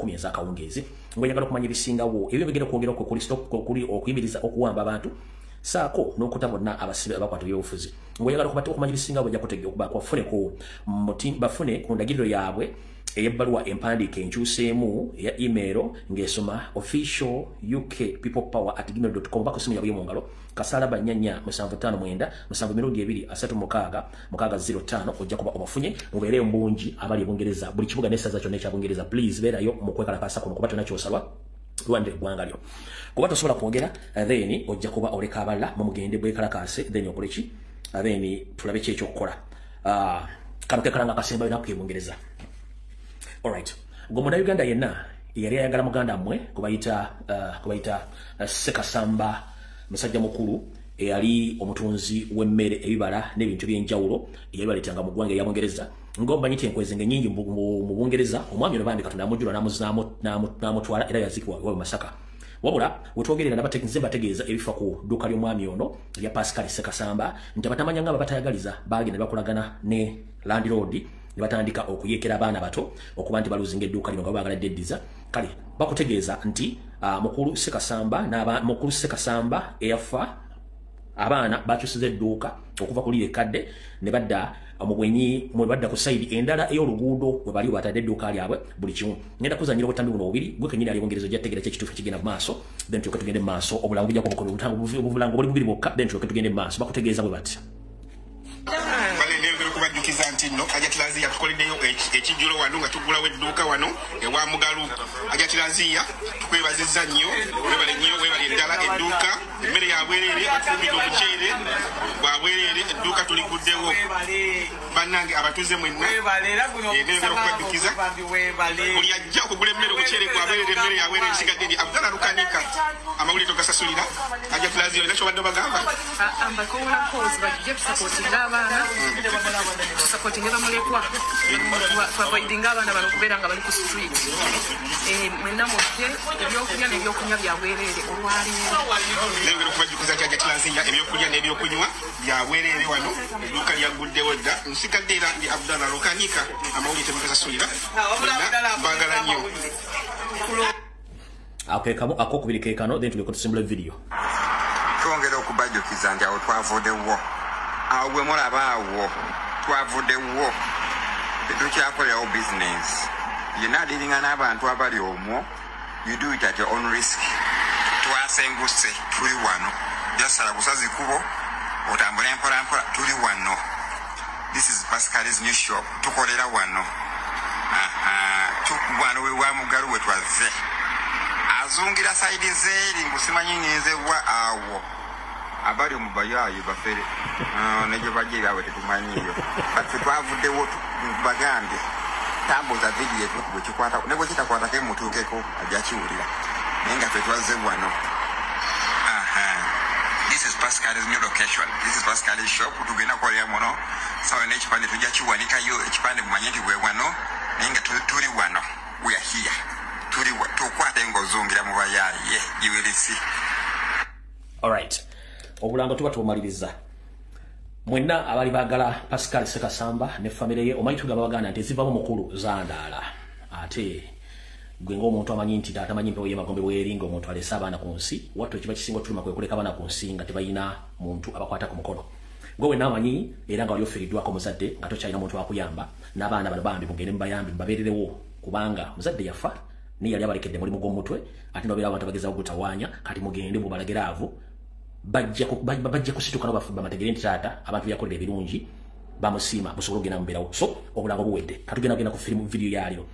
10 ezakawungezi ngoyagala okumanya ebisingawo ebyo bigenda kwongera kuli stop kuli okuyimiriza okuwamba abantu saako n'okuta bonna abasibe abakwata ebyobufuzi ngoyagala okumanya ebisingawo ojja kutegeka okuba kwafune ku bafune ku ndagiriro yaabwe eyebbaluwa empandiike enkyuseemu ya email ng'esoma official uk peoplepower@gmail.com bakusimu yabwe mu ngalo kasala banyanya 759 7 605 ojja kuba obafunye mubeere mbungi abali Bungereza buli kibuga n'essaza kyonna ekya Bungereza please beerayo mu kwekalakasa kuno kuba tonakyosalwa Rwanda eggwanga lyo kuba tosobola kwogera then ojja kuba oleka abala mu mugende bwekalakase then okoleki then tulabe ki ekyokukola kano kekalanga akasembayo nakku Bungereza. Alright. Gomunda Uganda yenna yali ayagala muganda mmwe kubayita Sekasamba musajja mukulu eyali omutunzi w'emmere ebibala n'ebintu by'enjawulo eyali baletanga mu ggwanga erya Bungereza ngomba nyite enkwezi nnyingi mu Bungereza omwami ono bambi Katonda amujjula n'amutwala era yazikibwa wa Masaka wabula wetwogerera nabategeeza bategeeza ebifa ku dduuka ly'omwami ono lya Pascal Sekasamba nti abatamanya nga batayagaliza bagenda bakolagana ne landlord nibatandika okuyekera abaana bato okuba nti baluzinga edduuka lino nga baagala deddiza kale bakutegeeza nti mukulu Sekasamba eyafa abaana bakyusiza edduuka okuva ku lire kadde ne badda omubwenyi mwe badda ku side endala ey'oluguudo we bali batadde edduuka lyabwe buli kimu ngenda kuzanyira obutambi buno bubiri gwe kenyini ali Bungereza ojja kutegeera kyekituufu kigenda mu maaso then tuyoke tugende mu maaso obulango bujja kubukola obulango buli bubiri bwokka then tuyoke tugende mu maaso bakutegeeza bwe bati no ajatiraziya tukoleddeyo ekijjulo wano nga tugulawo edduuka wano ewa Mugalu ajatiraziya tukwebazizza nnyo webale eddala edduuka emmere yabwerere batufumidde omuceere bwabwerere edduuka tuliguddewo bannange abatuze mwenna nengera okubaddukiza buli ajja okugula emmere omuceere gwabwerere emmere yabwerere esigadde eri Abdallah Lukanika amawulire togasasulira ajatiraziya olina kyobadde obagamba tingeba mulekwa twabaidinga abana bano kubeera nga bali ku street mwenna mujje ebyokulya n'ebyokunywa byabwerere olwaleero nengera okubajjukiza kyajatiraziya ebyokulya n'ebyokunywa byabwerere wano edduuka lyaguddewo dda nsigadde era ndi Abdallah Lukanika amawulire temugasasulira mbagala nnyo akokubiri kekano then tugeko tusimbula video twongera okubajjukiza nti awo twavuddewo awo bwe mulaba awo twavuddewo tetukyakolerawo business yenna adiringa n'abantu abali omwo you do it at your own risk twasenguse tuli wano jasala busazi kubo otambula mpolampola tuli wano this is Pascal's new shop tukolera wano wano we wa Mugalu we twaze azungira saidi zeri ngusimanyi ngenzebwa awo abali mubayayi bafere nejo baje bawe tumanyiyo ati twavuddewo bagambye tambuza video yetu kuchikwata nebo kitakwata ke mutukeko ajachiulira nenga twetwaze bwano this is Pascal's new location this is Pascal's shop tugenda kolera mono sawa n'ekipande tujachiwanika yo ekipande mumanyenti bwe wano nenga tuli wano we are here tuli tukwata engozungira mu bayayi you will see. All right. Obulango tuba tumaliriza mwenna abali bagala Pascal Sekasamba ne family ye omanyi tugaba bagana nti zivamu mukulu zandala ate gwe ng'omuntu amanyi nti tamanyi mpewo ye magombe bweringa omuntu alesa abaana ku nsi wattu ekiba kisinga tuluma kwe kuleka abaana ku nsi nga tebalina muntu abakwata ku mukono gwe n'amanyi era nga wali oferiddwako muzadde nga tokyalina muntu wakuyamba n'abaana bano bambi mugende mubayambi mubabeererewo kubanga muzadde yafa ni yali abalekedde mulimu gw'omutwe ate nobeera abantu bagezawo gutawaanya kati mugende mubalagera avo bajja kusituka bamategere nti taata abantu byakolera ebirungi bamusiima musobola okugenda mubeerawo so obulango buwedde katugenda ku firimu video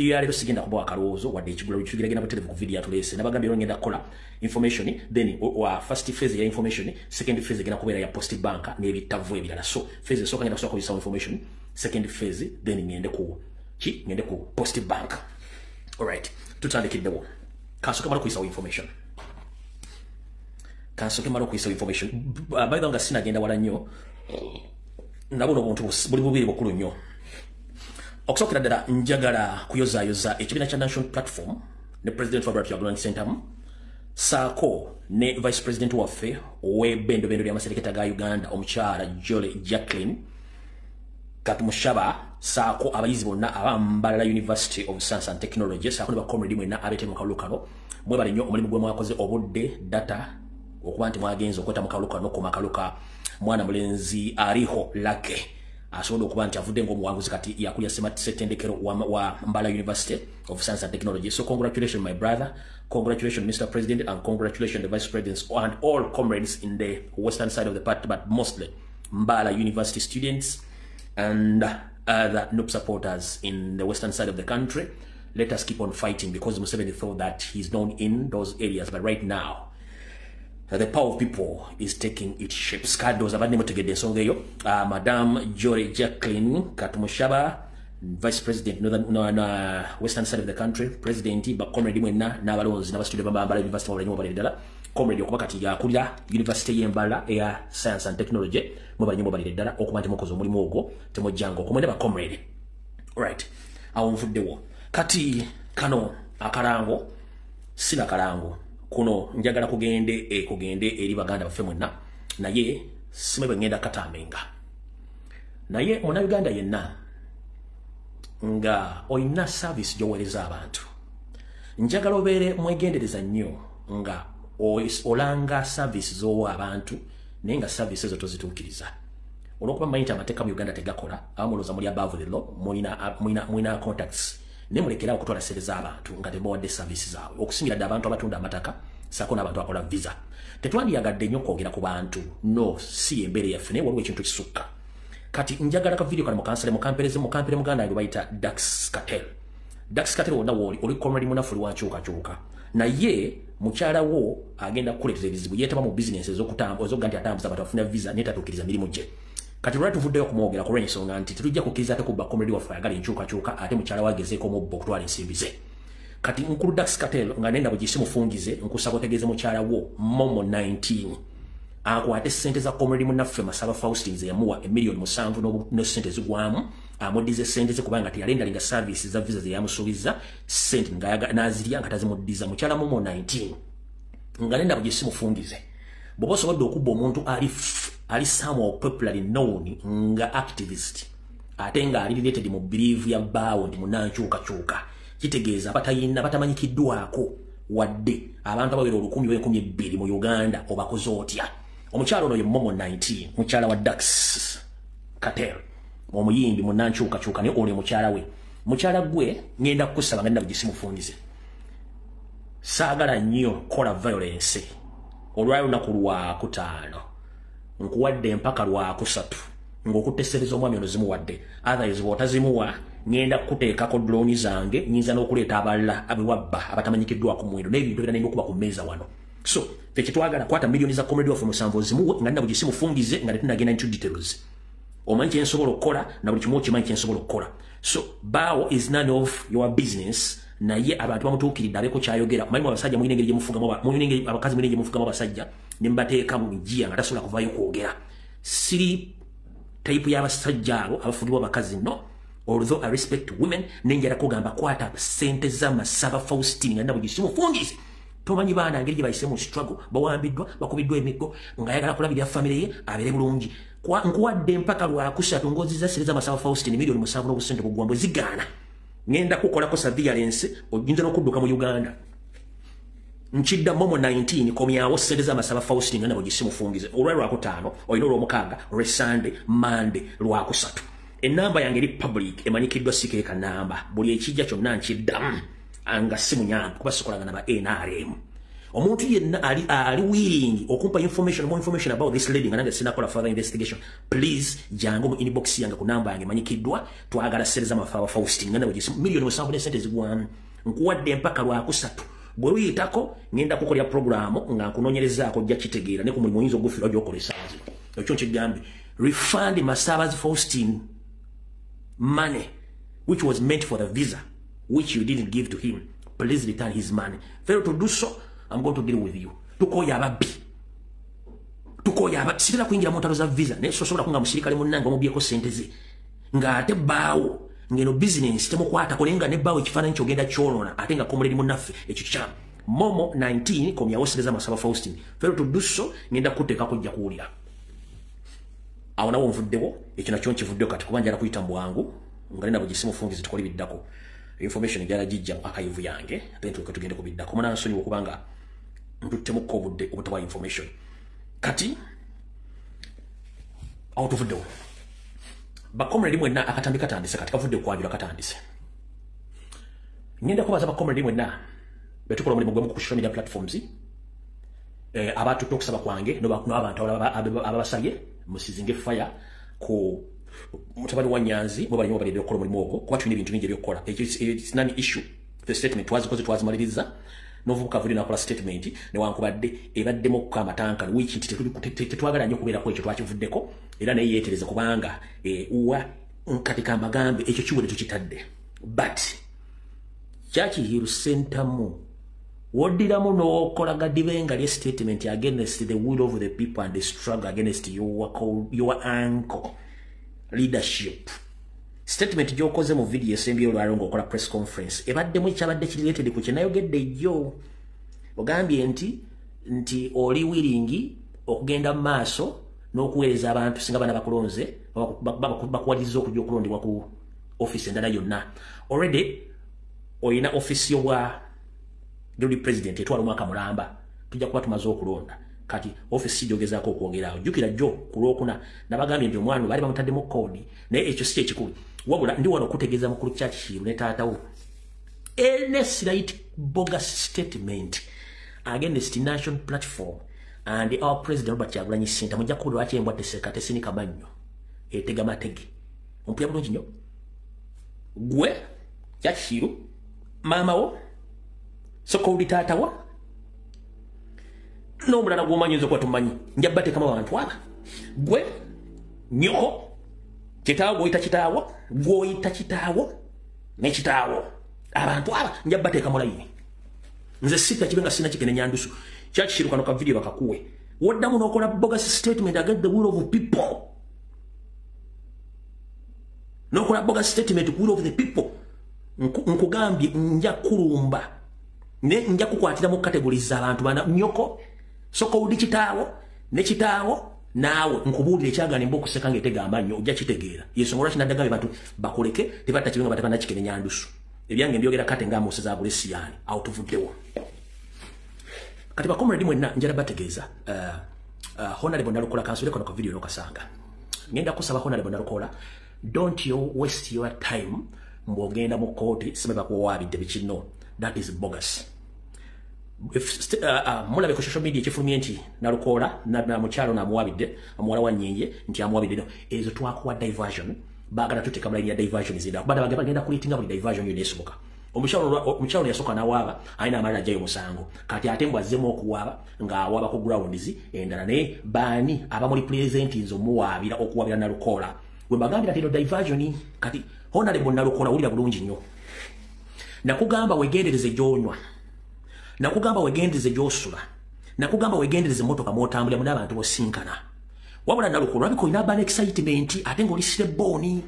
yaleero sigenda kubawa akalowoozo wadde ekigula kitugenda buterevu ku video yatuleese nabagambye ero ngenda kukola information then first phase ya information second phase egenda kubeera ya post bank n'ebitavu ebirala so phase esooka ngenda kusobola kuyisawo information second phase then ngende ku post bank. Alright, tutandikiddewo kansoke mala kuyisawo information by the way sinagenda wala nnyo ndabona obuntu buli bubiri bukulu nnyo okusookera ddala njagala kuyozaayoza ekibiina kya National Platform ne president wa Blanche Sentamu saako ne vice president waffe ow'ebbendobendo ly'amaseriketa ga Uganda omukyala Jole Jacqueline Katumushaba saako abayizi bonna abambalala University of Science and Technology saako ne bakomredi mwenna abete mu kalukano mwe bali nnyo omulimu gwe mwakoze obudde data okuba nti mwagenza okweta mu kalukano ku makaluka mwana mulenzi aliho lake asobola okuba nti avudde ng'omuwanguzi kati yakulya ssetendekero wa Mbala University of Science and Technology. So congratulations my brother, congratulations Mr. President, and congratulations the Vice Presidents and all comrades in the western side of the party, but mostly Mbala University students and other NUP supporters in the western side of the country. Let us keep on fighting, because Museveni thought that he's known in those areas, but right now the power of people is taking its shape. Skados abadde mutegedde ensonga eyo. Madam Jory Jacqueline Katumushaba, Vice President Northern western side of the country, President bakomredi mwenna n'abalonzi n'abastudent b'Mbala University mu bali ddala comrade okuba kati yakulira University y'Embala eya Science and Technology mu bali ddala okuba nti mukoze omulimu ogwo temujjango okumwenda bakomrade. Right, awo nvuddewo kati kano akalango sina kalango kuno njagala kugende eri baganda baffe mwenna naye simwe ngenda katamenga naye mwana Uganda yenna nga oyina service jowereza abantu njagala obeere mwegendereza nnyo nga olanga service zowa abantu naye nga services zo tozituukiriza olwokuba manyita amateeka mu Uganda tegakola abamuloza muli above the law mulina contacts ne mulekera okutwala sereza abantu nga tebawadde services zaabwe okusingira ddala abantu abatunda amataka saako n'abantu akola visa. Tetwandiyagadde nnyo kwogera ku bantu no si embeera yaffe naye waliwo ekintu kisukka kati njagala ka video kali mukansale mukampere muganda ali bayita Dax Cartel wonna wooli oli comrade munafu liwankyukakyuka naye mukyala wo agenda kukuleetera ebizibu yeetaba mu business ezokuga nti atambuza abantu bafuna visa naye tatuukiriza mirimu gye. Kati lwali tuvuddeyo kumwogera ku lw'ensonga nti tetujja kukkiriza ate kubba comrade waffe ayagala enkyukakyuka ate mukyala we agezeeko omubba okutwala ensimbi ze. Kati nkulu Dax Cartel nga nenda bugisi mufungize nkusaba otegeeze mukyala wo Momo 19 akwate sente za comrade munaffe Masaba Faustin ze yamuwa $1,700,000 no sente zigwamu amudize sente ze kubanga tiyalendalinga services za visa ze yamusuubiza sente nga nazirya nga tazimudiza mukyala Momo 19 nga nenda bugisi mufungize bw'oba osobodde okubba omuntu ali somewhat popularly known nga activist ate nga ali related mu belief ya bbaawo ndi munankyukakyuka kitegeeza batamanyikiddwako wadde abantu abawera 1,000 mu Uganda obakoze otya. Omukyalo ono ye Momo 19 mukyala wa Dax Cartel omuyimbi munankyukakyuka naye oli mukyala we mukyala gwe ngenda kukusaba nga nenda bugisi mufungize saagala nnyo kola violence olwali lunaku Lwakutaano nkuwadde mpaka Lwakusatu ng'okuttesereza omwami ono zimuwadde otherwise bw'otazimuwa ngenda kuteekako drone zange nyinza n'okuleeta abalala abewabba abatamanyikiddwako ku muwendo n'ebintu ebirala n'okuba ku mmeeza wano. So ffe kyetwagala kwata millioni za comrade waffe musanvu ozimuwe nga nina buli kisi mufungize nga tetunagenda into details omanyi kyensobola okukola na buli kimu okimanyi kyensobola okukola. So baawo is none of your business naye abantu bamutuukiridde abeeko kyayogera manyi abasajja mulina engeri gyemufugamu abakazi mulina gyemufugamu abasajja ne mbateeka mu mijiya nga tasobola kuvaayo kwogera. Siri type y'abasajja abo abafugibwa abakazi no. Although I respect women nenjala kugamba kwata sente za Masaba Faustin nga nabo gisimu fungize tomanyi baana ngeri bayise mu struggle bawambiddwa bakubiddwa emiggo nga yagala kulabirira family ye abere bulungi nkuwadde mpaka Lwakusatu ngoziza sereza Masaba Faustin $7,000,000 bugwambo zigaana ngenda kukolako surveillance ojinza n'okudduka mu Uganda nchidda Momo 19 komyawo sereza Masaba Faustin nga nabo gisimu fungize olwali Lwakutaano olina Olwomukaaga Sunday Monday Lwakusatu. Enamba yange eri public emanyikiddwa sikeeka namba buli ekijja kyonna nkiddamu anga si munyampu kuba sikolagana ba NRM. Omuntu yenna ali willing okumpa more information about this lady nga nange sinakola further investigation please jangu mu inbox yange ku namba yange emanyikiddwa twagala sereza Masaba Faustin nga nabo $7,000,000 zigwamu nkuwadde mpaka Lwakusatu bwe luyitako ngenda kukolera programu nga nkunoonyerezaako ojja kitegeera ne ku mulimu oyinza ogufira gy'okolesaazi ekyo nkigambe refund Masaba Faustin money which was meant for the visa which you didn't give to him. Please return his money. Fail to do so, I'm going to deal with you. Tukoya ababi sitera kuingira mu ntalo za visa ne sosobola kunga musirikale munnange omubyeko sente ze nga ate baawo ngeno business temukwata kolenga ne baawo ekifaananyi kyogenda kyolona ate nga komuledi munnaffe ekyo kyamu. Momo 19 komyawo sereza Masaba Faustin. Fail to do so ngenda kuteekako ojja kuwulira awo nawo nvuddewo ekyo nakyo nkivuddewo kati kuba njala kuyita mu bwangu ngalina bugisimu fungizi tukoli biddako information ejala jijja akayivu yange then tugende kubiddako muna nsonyi okubanga ntutemukko obudde obutawa information kati awutuvuddewo bakomredi mwenna akatambi katandise kati kavudde okwabira katandise ngenda kubaza bakomredi mwenna betukola omulimu gwemu ku social media platforms abatutte okusaba kwange n'abantu ababasabye musizinge fire ku mutabani wa Nyanzi bo balimu balibyo kola mulimu ogwo kuba tulina ebintu bingi ebyokukola it's none issue the statement twazimaliriza novubuka vuli nakola statement ne wankubadde ebaddemu okukamatanka wiki tetwagala nnyo kubeera ku ekyo twakivuddeko era naye yeetereze kubanga uwa katika amagambo ekyo kiwere tukitadde but kyakihiru sentamu woddiramu n'okolaga dibenga lye statement against the will of the people and the struggle against your uncle leadership statement gyokoze mu video esembye olwalo ng'okola press conference ebaddemu ekyabadde kiriletedi ku kyenayogedde jjo ogambye nti oli wiringi okugenda mu maaso n'okuweereza abantu singa bana bakulonze bakuwaliriza okujja okulondebwa ku office endala yonna already oyina office y'obwa Deputy President etwala omwaka mulamba tujja kuba tumaze okulonda kati office jogezaako okwongerawo jjukira jjo ku lwokuna nabagambye nti omwana baali bamutaddemu kodi naye ekyo si ekikulu wabula ndi wano okutegeeza mukulu Churchill ne taatawo slight bogus statement against national platform and our president Robert Kyagulanyi Ssentamu mujja kubulira lwaki embwa teseka tesinika mannyo etega matege ompulira bulungi nnyo gwe Churchill maamawo soko uli taatawa n'omulala gw'omanyi nze kuba tumanyi njabba teekamu abantu aba gwe nyoko kitaawo gw'oyita kitaawo ne kitaawo abantu aba njabba teekamu layini nze sita kibe nga sina kikene nyandusu Churchill kano ka video bakakuwe woddamu n'okola bogus statement against the will of people n'okola bogus statement will of the people nkugambye nja kulumba ne nja kukwatira mu categories abantu bana nyoko soko udi kitaawo ne kitaawo naawe nkubuulira ekyagana mbo kuseka ngetega amanyo ojja kitegeera yesongola kinadaga abantu bakoleke tebata kibinga batapana kikene nyandusu ebyange mbyogera kate nga Moses Abulesiyani awutuvuddewo kati bakomredi mwenna njala bategeeza Honorable Nalukola kansule kono ka video nokasanga ngenda kusaba Honorable Nalukola don't you waste your time mbogenda mu koti simeba kuwabidde bikino that is bogus if mulabe ku social media kifulumye nti Nalukola na mukyalo na muwabidde amuwala wa Nyenye nti amuwabidde ezo twakuwa diversion bagala tuteka mulaini ya diversion zida bada bagenda kulitinga buli diversion yonesoboka omukyalo yasoka nawaaba ayina amalala jayo musango kati atembwa zemo okuwaaba ng'awaaba ku grounds endala ne baani abamuli present nzo muwaabira okuwabira Nalukola we bagambira tino diversion kati Honorable Nalukola ulira bulungi nnyo nakugamba wegendereze gyonywa nakugamba wegendereze gyosula nakugamba wegendereze motoka motambulira mu n'abantu bosinkana wabula Nalukola abiko ina ban excitement ate ng'olisire boni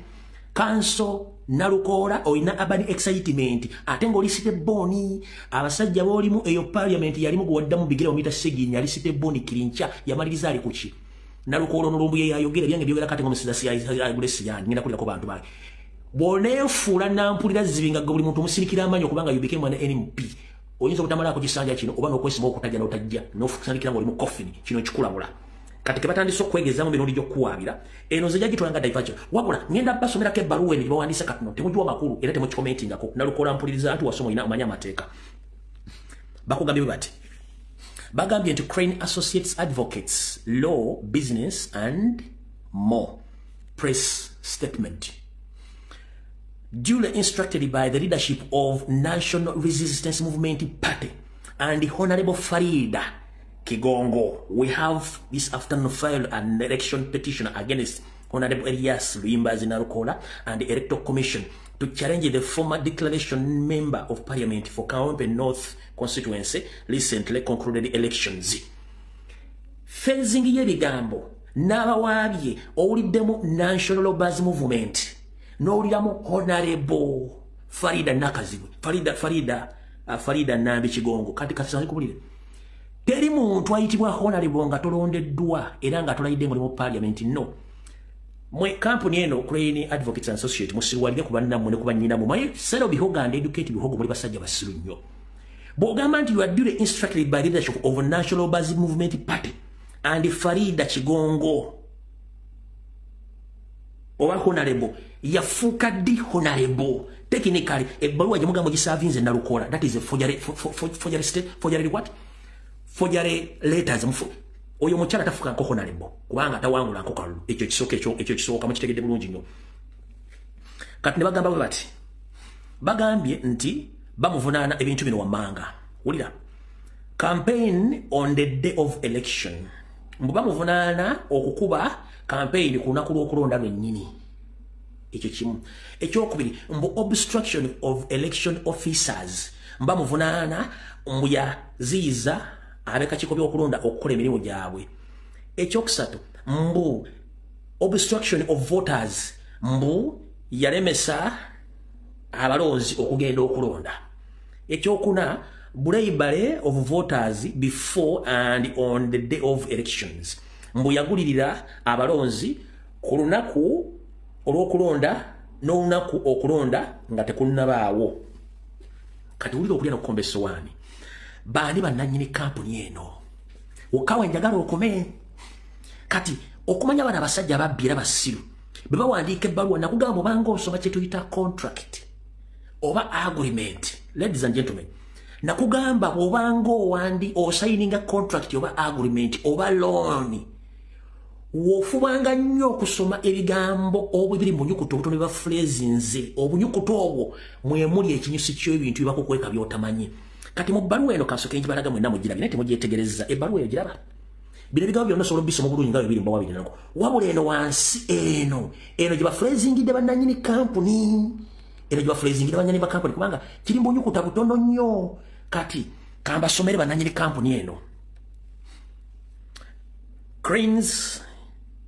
kanso Nalukola oyina abani excitement ate ng'olisire boni abasajja boolimu eyo parliament yalimu gwaddamu bigera omita seginya alisite boni kirincha yamaliriza ali kuki Nalukola n'olumbu ye yayogera byange byogera kate ng'omusida Abulesiyani ngenda kulira ku bantu bali bonefuula nampulira zibinga buli muntu omusirikira amanyi okubanga you became an NMP oyinza okutamala ku kisanja kino oba n'okwesiba okutajja n'otajja n'okusandikira ng'oli mu coffin kino kikulabula kati ke batandise okwegezamu mirundi gy'okuwaabira eno nze jagitwalanga diversion wabula ngenda basomerako ebbaluwa eno gyebawandiise katuno temugiwa makulu era temukikomentingako Nalukola mpuliriza nti wasoma olina amanyi amateeka bakugambye bwe bati bagambye nti Crane Associates Advocates Law Business and More press statement duly instructed by the leadership of National Resistance Movement Party and the Honorable Farida Kigongo, we have this afternoon filed an election petition against Honorable Elias Luyimbazi Nalukola and the Electoral Commission to challenge the former declaration member of Parliament for Kawempe North constituency recently concluded elections. Phasing yebigambo n'abawaabye owuliddemu National Labourers Movement n'owuliramu Honorable Farida Nakazibwe Farida Nambi Kigongo kati kasanze kubulire teri muntu ayitibwa Honorable nga tolondeddwa era nga tolayidde ng'oli mu Parliament no mwe company eno Crane Advocates and Associates musirwalire kubanna mu ne kubanyina mu maye sero bihoga and educate bihogo muri basajja basiru nnyo bogamba nti you are duly instructed by leadership of a National Basic Movement Party and Farida Chigongo owa honorable yafuka di honorable technically ebbaluwa jemugambo gisavinze nalukola that is a forgery state forgery what forgery letters oyo mukyala tafuka nko honorable kubanga tawangula nko kalu ekyo kisoka mukitegedde bulungi nnyo kati ne bagamba bati bagambye nti bamuvunaana ebintu bino wamanga ulira campaign on the day of election mbu bamuvunaana okukuba campaign ku lunaku lw'okulonda lwennyini ekyo kimu ekyokubiri mbu obstruction of election officers bamuvunaana mbu yaziyiza ab'akakiiko by'okulonda okukola emirimu gyabwe ekyokusatu mbu obstruction of voters mbu yalemesa abalonzi okugenda okulonda ekyokuna bravery of voters before and on the day of elections mbu yagulirira abalonzi ku lunaku olw'okulonda n'olunaku okulonda nga tekunnabaawo kati wulira okulya n'okukomba essowaani baani bannannyini kampuni eno okawa njagala okome kati okumanya bana abasajja ababbi era basiru bwe bawandiika ebbaluwa nakugamba obanga osoma kye tuyita contract oba agreement ladies and gentlemen nakugamba bw'obanga osayininga contract oba agreement oba loan wofubanga nnyo okusoma ebigambo obwebiri mu nyukuto obutono bwa phrases obunyukuto obwo mwemuli ekinyusi ky'ebintu bibakukweka by'otamanyi kati mu bbaluwa eno kasoke njibalaga mwenna mugirabye naye temugyetegereza ebbaluwa eyo giraba bino ebigambo byonna osobola obisoma bulungi nga bibiri mbawa birinako wabula eno wansi eno gye baphrasingidde bannannyini kampuni eno gye baphrasingidde bannannyini ba kampuni kubanga kiri mu nyukuta butono nnyo kati kambasomere bannannyini kampuni eno Cranes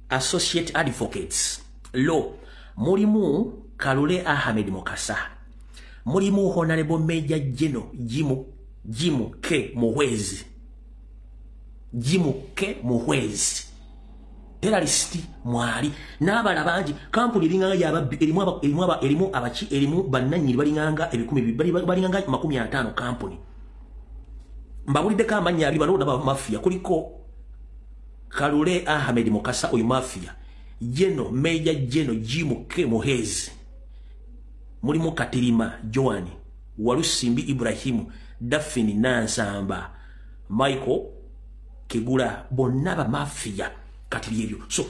Associate Advocates Law mulimu Kalule Ahmed Mukasa mulimu Honorable Major General Jimu K Muhwezi terroristi mwali n'abala bangi kampuni linganga yababbi erimu abachi erimu bannannyini balinganga ebikumi balinganga 50 kampuni mbabulidde kamanya ali balonda ba mafia kuliko Kalule Ahmed Mukasa oyo mafia Major General Jimu K Muhwezi mulimu Katirima Joani Walusimbi Ibrahimu Dafini Nansamba Michael Kigula bonna mafia kati ebyo so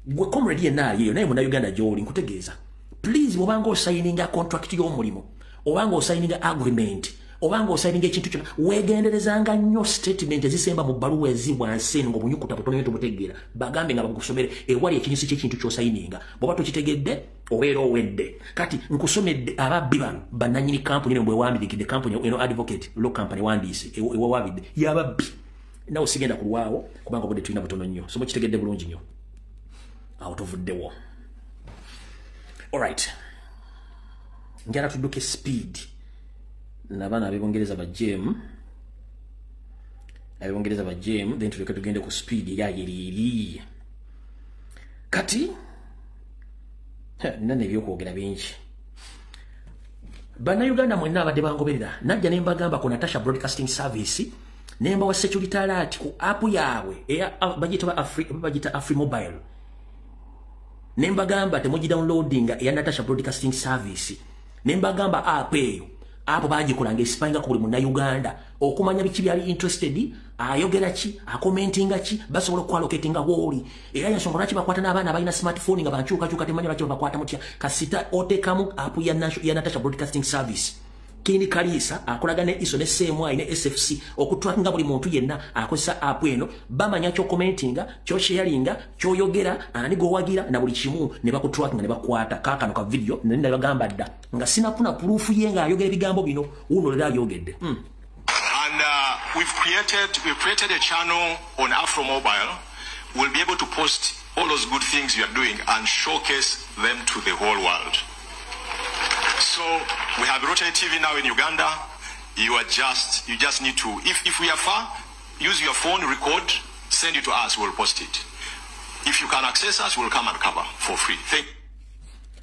gwe comrade naye naye muna Uganda joli nkutegeeza please obanga osayininga contract y'omulimo obanga osayininga agreement obanga osayininga ekintu kyonna wegenderezanga nnyo statement ezisemba mu bbaluwa ezibwansi ngo bunyukuta butono yetu butegeera bagambe nga bagusomere ewali ekinyusi ky'ekintu ky'osayininga bw'oba tokitegedde obeera owedde kati nkusomedde ababbi bano bannannyini kampuni bwe wambirikidde kampuni eno advocate law company wandiise ewa wabidde yababbi nawe sigenda kulwawo kubanga obudde tulina butono nnyo so mukitegedde bulungi nnyo awo tuvuddewo alright njala tudduke speed n'abaana ab'ebongereza ba jem then tuleke tugende ku speed eyayiriiri kati nina nebyokwogera bingi bannayuganda mwenna abadde bangoberera najja ne mbagamba ku Natasha Broadcasting Service nemba wa security alert ku app yawe bagita AfriMobile nemba gamba temuji downloading ya Natasha Broadcasting Service nemba gamba app eyo apo bagikolanga esipanga ku buli munna Uganda okumanya biki byali interested ayogera ki akomentinga ki basobola kwaloketinga woli era yansonga laki bakwata n'abaana abalina smartphone nga banchuka temanya laki bakwata mutya kasita otekamu app ya Natasha Broadcasting Service Kini Kalisa akolagane iso ne CMY ne SFC okutwanga buli muntu yenna akozesa app eno bamanya kyo commentinga kyo sharinga kyo yogera ani go wagira na buli kimu ne bakutwanga ne bakwata kakano ka video nenda bagamba dda nga sina kuna proof yenga ayogera bigambo bino uno lera yogedde And we've created a channel on AfroMobile. We'll be able to post all those good things you are doing and showcase them to the whole world. So we have Rotary TV now in Uganda. You just need to, if we are far, use your phone, record, send it to us, we'll post it. If you can access us, we'll come and cover for free. Thank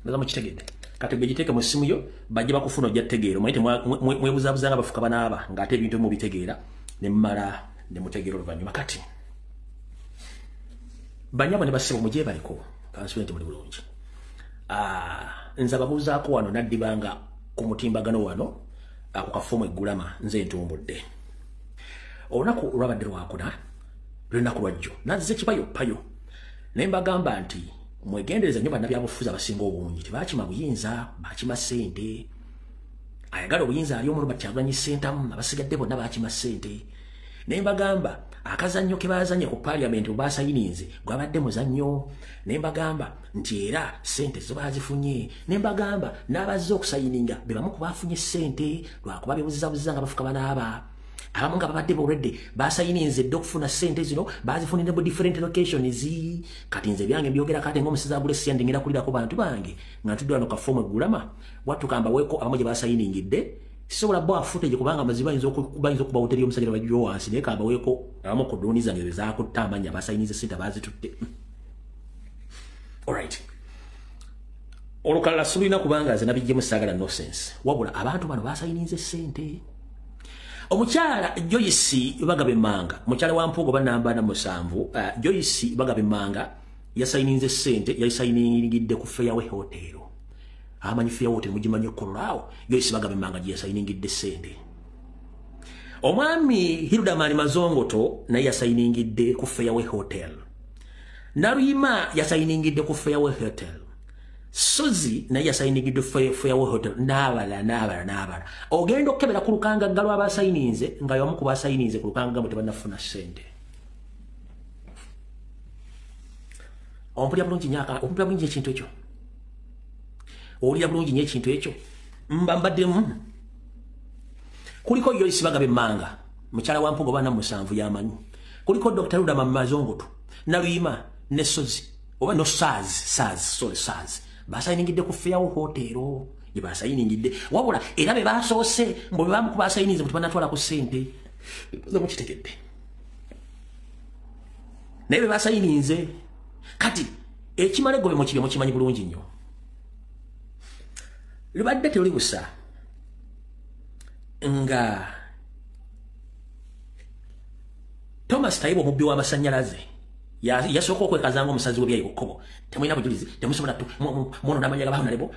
you. Mukitegedde. Kati begiteeke mu ssimu yo bajje bakufuna ojja tegeera. Omanyi mwebuzabuzanga bafuka banaaba ng'ate ebintu mu bitegeera ne mmala ne mutegeera oluvannyuma kati. Banyabo ne basibo mujje baliko. Kansuwe nti muli bulungi. Nze ababuuzaako wano naddibanga ku mutimbagano wano ako kafumu eggulama nze ntumbudde. Olunaku olwabadde lwakuna lunaku lwajjo nazze kipayo payo naye mbagamba nti mwegendereza nnyo bannabyabufuzi abasinga obungi tebakima buyinza bakima ssente ayagala obuyinza ali omulumba Kyagulanyi Ssentamu abasigadde bonna bakima ssente naye mbagamba akazannyo ke baazanye ku parliament basayininze gwabadde muzannyo naye mbagamba nti era ssente zo baazifunye naye mbagamba n'abazze okusayininga be bamu ku baafunye ssente lwakuba beebuzizabuzizanga bafuka banaaba abamu nga babadde already basayininze dde okufuna ssente zino bazifunire mu different locations kati nze byange mbyogera kati ng'omusiza Bulesi ndengera kulirako bantu bange nga ntudde wano kafomu eggulama watugamba weeko abamu gye basayiningidde sisobola bwa footage kubanga amaziba bayinza okuba hoteri y'omusajja bajjo wansi naye kamba weeko abamu ku drone zange zaakutta amanya basayinize ssente bazitutte. Alright. Olukalala sulina kubanga nze nabijjemu saagala no sense wabula abantu bano basayininze ssente. Omukyala Joyce Bagabe Manga, mukyala wa Mpugo banamba na musanvu, Joyce Bagabe Manga yasayininze ssente, yasayiningidde ku Fairway Hotel. Amanyi Fairway Hotel mugimanyi okkolaawo, Joyce Bagabe Manga gye yasayiningidde ssente. Omwami Hilda Mani Mazongoto naye yasayiningidde ku Fairway Hotel. Naruyima yasayiningidde ku Fairway Hotel. Sozi naye yasayiningidde Fairway Hotel n'abala. Ogenda okukebera ku lukangagga lw'abasayininze nga y'omu ku basayininze ku lukangagga tebannafuna ssente. Ompulira bulungi ekintu ekyo. Owulira bulungi nnyo ekintu ekyo. Mbaddemu. Kuliko Joyce Bagabe Manga, mukyala wa Mpugo bana musanvu yamanyi. Kuliko Dr. Hilda Mani Mazongoto, Naruyima ne Sozi. Oba no SARS. Basayiningidde ku Fairway Hotel gye basayiningidde wabula era be basoose mbu bamu ku basayinize mutu banatwala ku ssente zo mukitegedde naye be basayinize kati ekimale gobe mu kibyo mukimanyi bulungi nnyo lubadde tuli busa nga Thomas Taibo mubbi w'amasannyalaze yasooka okwekazanga omusazi w'ebyayi bukkobo temulina bujulizi temusobola muno n'amanyaga bahonorebo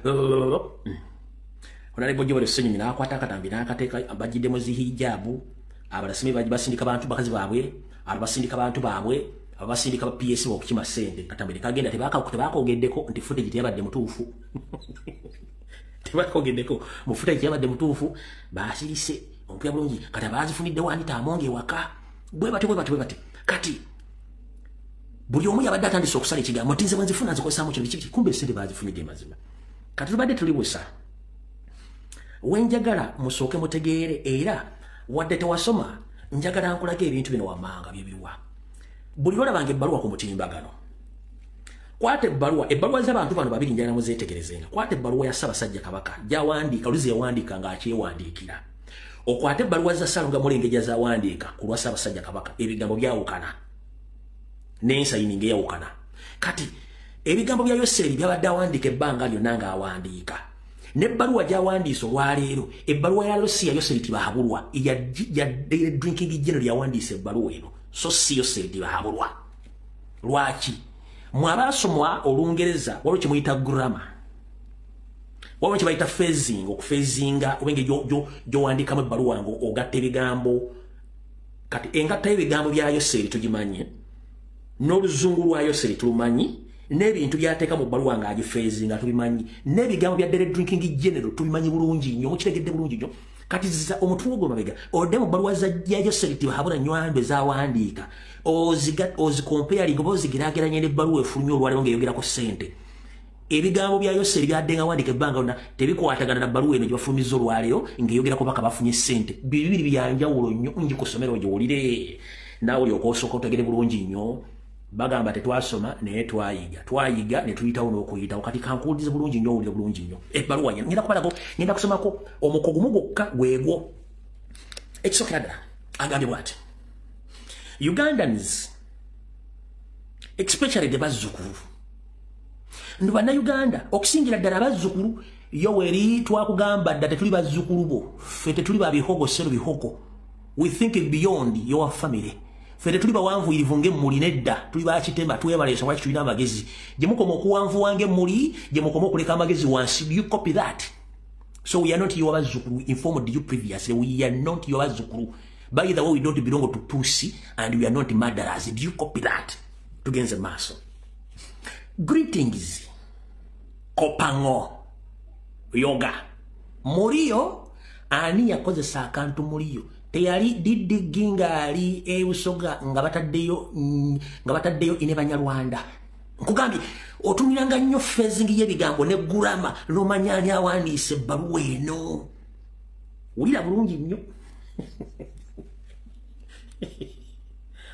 honorebo Joel Ssenyonyi n'akwata akatambi n'akateeka bajjidde mu zihijaabu abalasimi basindika bantu bakazi baabwe abasindika bantu baabwe abasindika ba PS okukima ssente katambi ne kagenda tebakoogeddeko nti footage teyabadde mutuufu tebakoogeddeko mu footage teyabadde mutuufu baasirise ompya bulungi kati abaazifunidde wanita amonge ewaka bwe bati kati buli omu yabadde atandise okusala ekigambo nti nze bwenzifuna nzikozesaamu kino biki kumbe ssente baazifunidde mazima kati tubadde tuli busa wenjagala musooke mutegeere era wadde tewasoma njagala nkulaga ebintu bino wammanga byebiwa buli lwolabanga ebbaluwa ku mutimbagano kwata ebbaluwa z'abantu bano babiri njagala muzeetegerezenga kwata ebbaluwa ya Ssaabasajja Kabaka gy'awandiika oluzi yawandiika ng'akyewandiikira okwata ebbaluwa za Ssalonga Mulengejja z'awandiika ku lwa Ssaabasajja Kabaka ebigambo byawukana n'ensayininga eyawukana kati ebigambo bya Yoseri byabadde awandiika ebbanga lyonna ng'awandiika n'ebbaluwa gy'awandiisa olwaleero ebbaluwa ya Lucia Yoseri Tibahabulwa ya Drinking General yawandiisa ebbaluwa eno so si Yoseri Tibahabulwa lwaki mwabasomwa Olungereza waliwo kye muyita grammar waliwo kye bayita phasing okufeezinga obenge gy'owandiikamu ebbaluwa ngo ogatta ebigambo kati engatta y'ebigambo bya Yoseri tugimanye n'oluzungu lwa Yoseri tulumanyi n'ebintu byateeka mu bbaluwa ng'agifeezinga tubimanyi n'ebigambo bya Drinking General tubimanyi bulungi nnyo mukitegedde bulungi nnyo kati ziza omutungo gwo mabega odde mu bbaluwa za Yoseri Tibahabulwa nywambe z'awandiika ozikompeyalinga oba ozigeraageranya n'ebbaluwa efulumya olwaleero ng'eyogera ku ssente ebigambo bya Yoseri byadde nga wandiika ebbanga lyonna tebikwatagana na bbaluwa eno gye bafulumizza olwaleero ng'eyogera ku baka bafunye ssente bibiri byanjawulo nnyo ngikusomera ogiwulire naawe olyoka osooka otegere bulungi nnyo bagamba tetwasoma naye twayiga ne tuyitawo n'okuyitawo kati kankuwulize bulungi nnyo owulire bulungi nnyo ebbaluwa ngenda kubalako ngenda kusomako omuko gumu gwokka gwegwo ekisookera ddala agambye bw'ati Ugandans especially the bazzukulu ndubana Uganda okusingira ddala bazzukulu yo weri twakugamba dda tetuli bazzukulu bo ffe tetuli babihogo sero bihogo we think beyond your family ffe tetuli bawanvuyirivu ng'emmuli nedda tuli bakitema twebaleesa lwaki tulina amagezi gye mukoma okuwanvuwa ng'emmuli gye mukoma okuleka amagezi wansi. Do you copy that? So we are not your bazzukulu. Informed you previously, we are not your bazzukulu. By the way, we don't belong to Pussy and we are not murderers. Do you copy that? Tugenze maso. Greetings. Kopango. Yoga. Murio. Ani yakozesa akantu murio. Teyali didiginga ali eusoga ngabataddeyo inebanyarwanda. Nkugambye otuniranga nnyo phrasing y'ebigambo ne gurama lomanyani awandiise ebbaluwa eno. Wulira bulungi nnyo.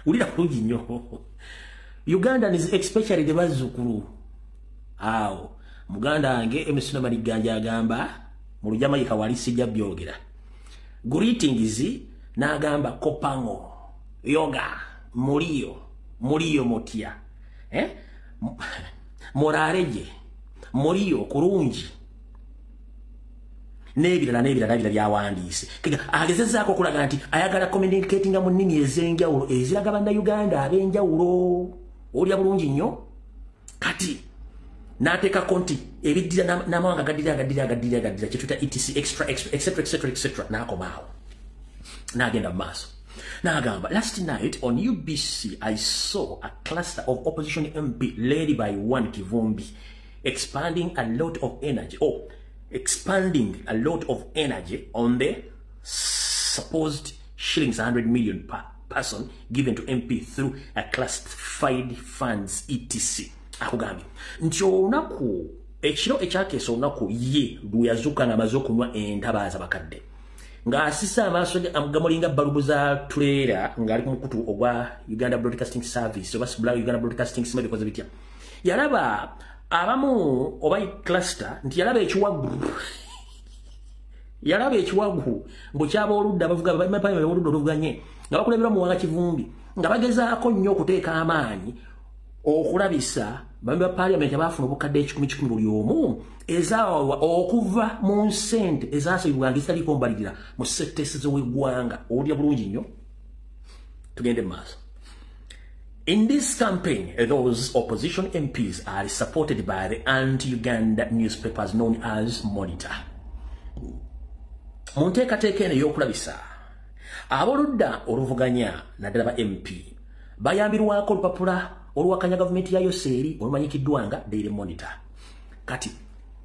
Wulira bulungi nnyo. Ugandans especially the bazzukulu. Awo muganda wange Emerson Maliganja agamba mu Lujamayika wali sijja byogera. Greetings n'agamba Kopango. Yoga. Murio motia. Morareje Murio kurungi nebirala byawandiise agezezaako okulaga nti ayagala communicating mu nnimi ez'enjawulo eziraga bannayuganda ab'enjawulo. Olya bulungi nnyo kati n'ateekako nti ebiddira n'amawanga gaddira kyetuyita etc etc n'akomaawo n'agenda mu maaso. Nagamba, last night on UBC, I saw a cluster of opposition MP led by one Kivumbi expanding a lot of energy on the supposed shillings 100 million per person given to MP through a classified funds etc. Akugambi. Nti olunaku ekiro ekyakeesa olunaku ye lweyazuuka ng'amaze okunywa entabaaza bakadde. Nga asisa amaaso gamulinga balubu za tulera ngali ku mukutu ogwa Uganda Broadcasting Service oba sibula Uganda Broadcasting Service bikoze bitya. Yalaba abamu oba cluster nti yalaba ekiwagu mbu kyaba oludda bavuga bamapayi oludda oluvuganye nga bakulebera mu wanga Kivumbi nga bagezaako nnyo okuteeka amaanyi okulabisa bambi ba parliament abafuna obukadde 10 buli omu ezaawa okuva mu nsente ezaasibwanga ezitaliko mbalirira mu settesi z'eggwanga. Olya bulungi nnyo tugende maaso. In this campaign, those opposition MPs are supported by the anti-Uganda newspapers known as Monitor. Munteekateeka eno ey'okulabisa aboludda oluvuganya naddala ba MP bayambirwako olupapula oluwakanya gavumenti ya Yoseeri olumanyikiddwa nga Daily Monitor. Kati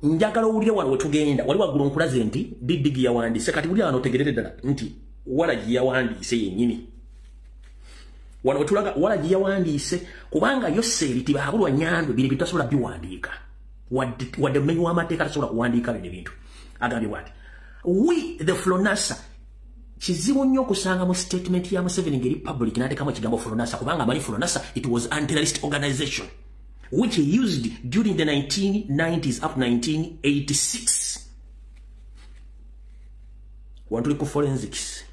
njagala owulire wano wetugenda wali waggulu nkulaze nti Didigi yawandiise kati wulira wano otegerere ddala nti Walagi yawandiise yennyini. Wano wetulaga Walagi yawandiise kubanga Yoseeri tibahabulwa Nyandwe bino bintu tasobola biwandiika wadde mmenyi w'amateeka tasobola kuwandiika bino bintu. Agambye bw'ati we the Flonasa kizibu nnyo okusanga mu statement ya Museveni ngeri public n'ateekamu ekigambo Flonasa kubanga amanyi Flonasa it was anti-terrorist organization which he used during the 1990s up to 1986. Wantuli ku forensics.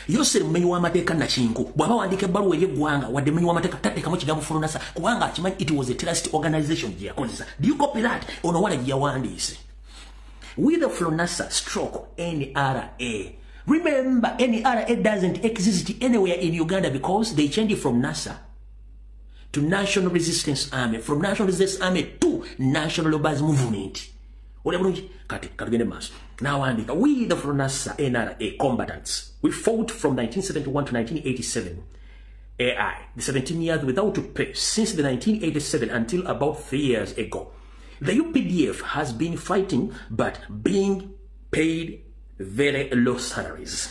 Yoseeri mumenyi w'amateeka Nakinku bw'aba wandika ebbaluwa ey'eggwanga wadde mumenyi w'amateeka tateekamu ekigambo Flonasa kubanga akimanyi it was a terrorist organization gye yakozesa. Do you copy that? Ono Walagi yawandiise. With the Flonasa stroke NRA. Remember, NRA doesn't exist anywhere in Uganda because they changed it from NASA to National Resistance Army, from National Resistance Army to National Labour's Movement. Now, we the Flonasa NRA combatants, we fought from 1971 to 1987. AI, the 17 years without pay since the 1987 until about 3 years ago. The UPDF has been fighting but being paid very low salaries.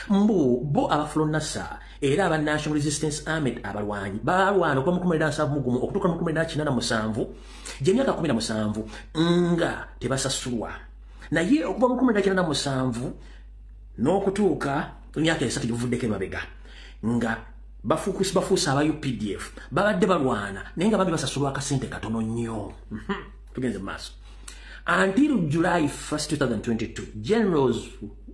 Mbu bo abaflonasa era aba National Resistance Army abalwanyi balwana kwa 17 mugumu okutuka mu 1987 gyemyaka 17 nga tebasasulwa naye okuva mu 1987 n'okutuuka emyaka 3 givuddeko emabega nga bafuusa aba UPDF babadde balwana naye nga bambi basasulwa akasente katono nnyo. Tugenze maaso. Until July 1st, 2022,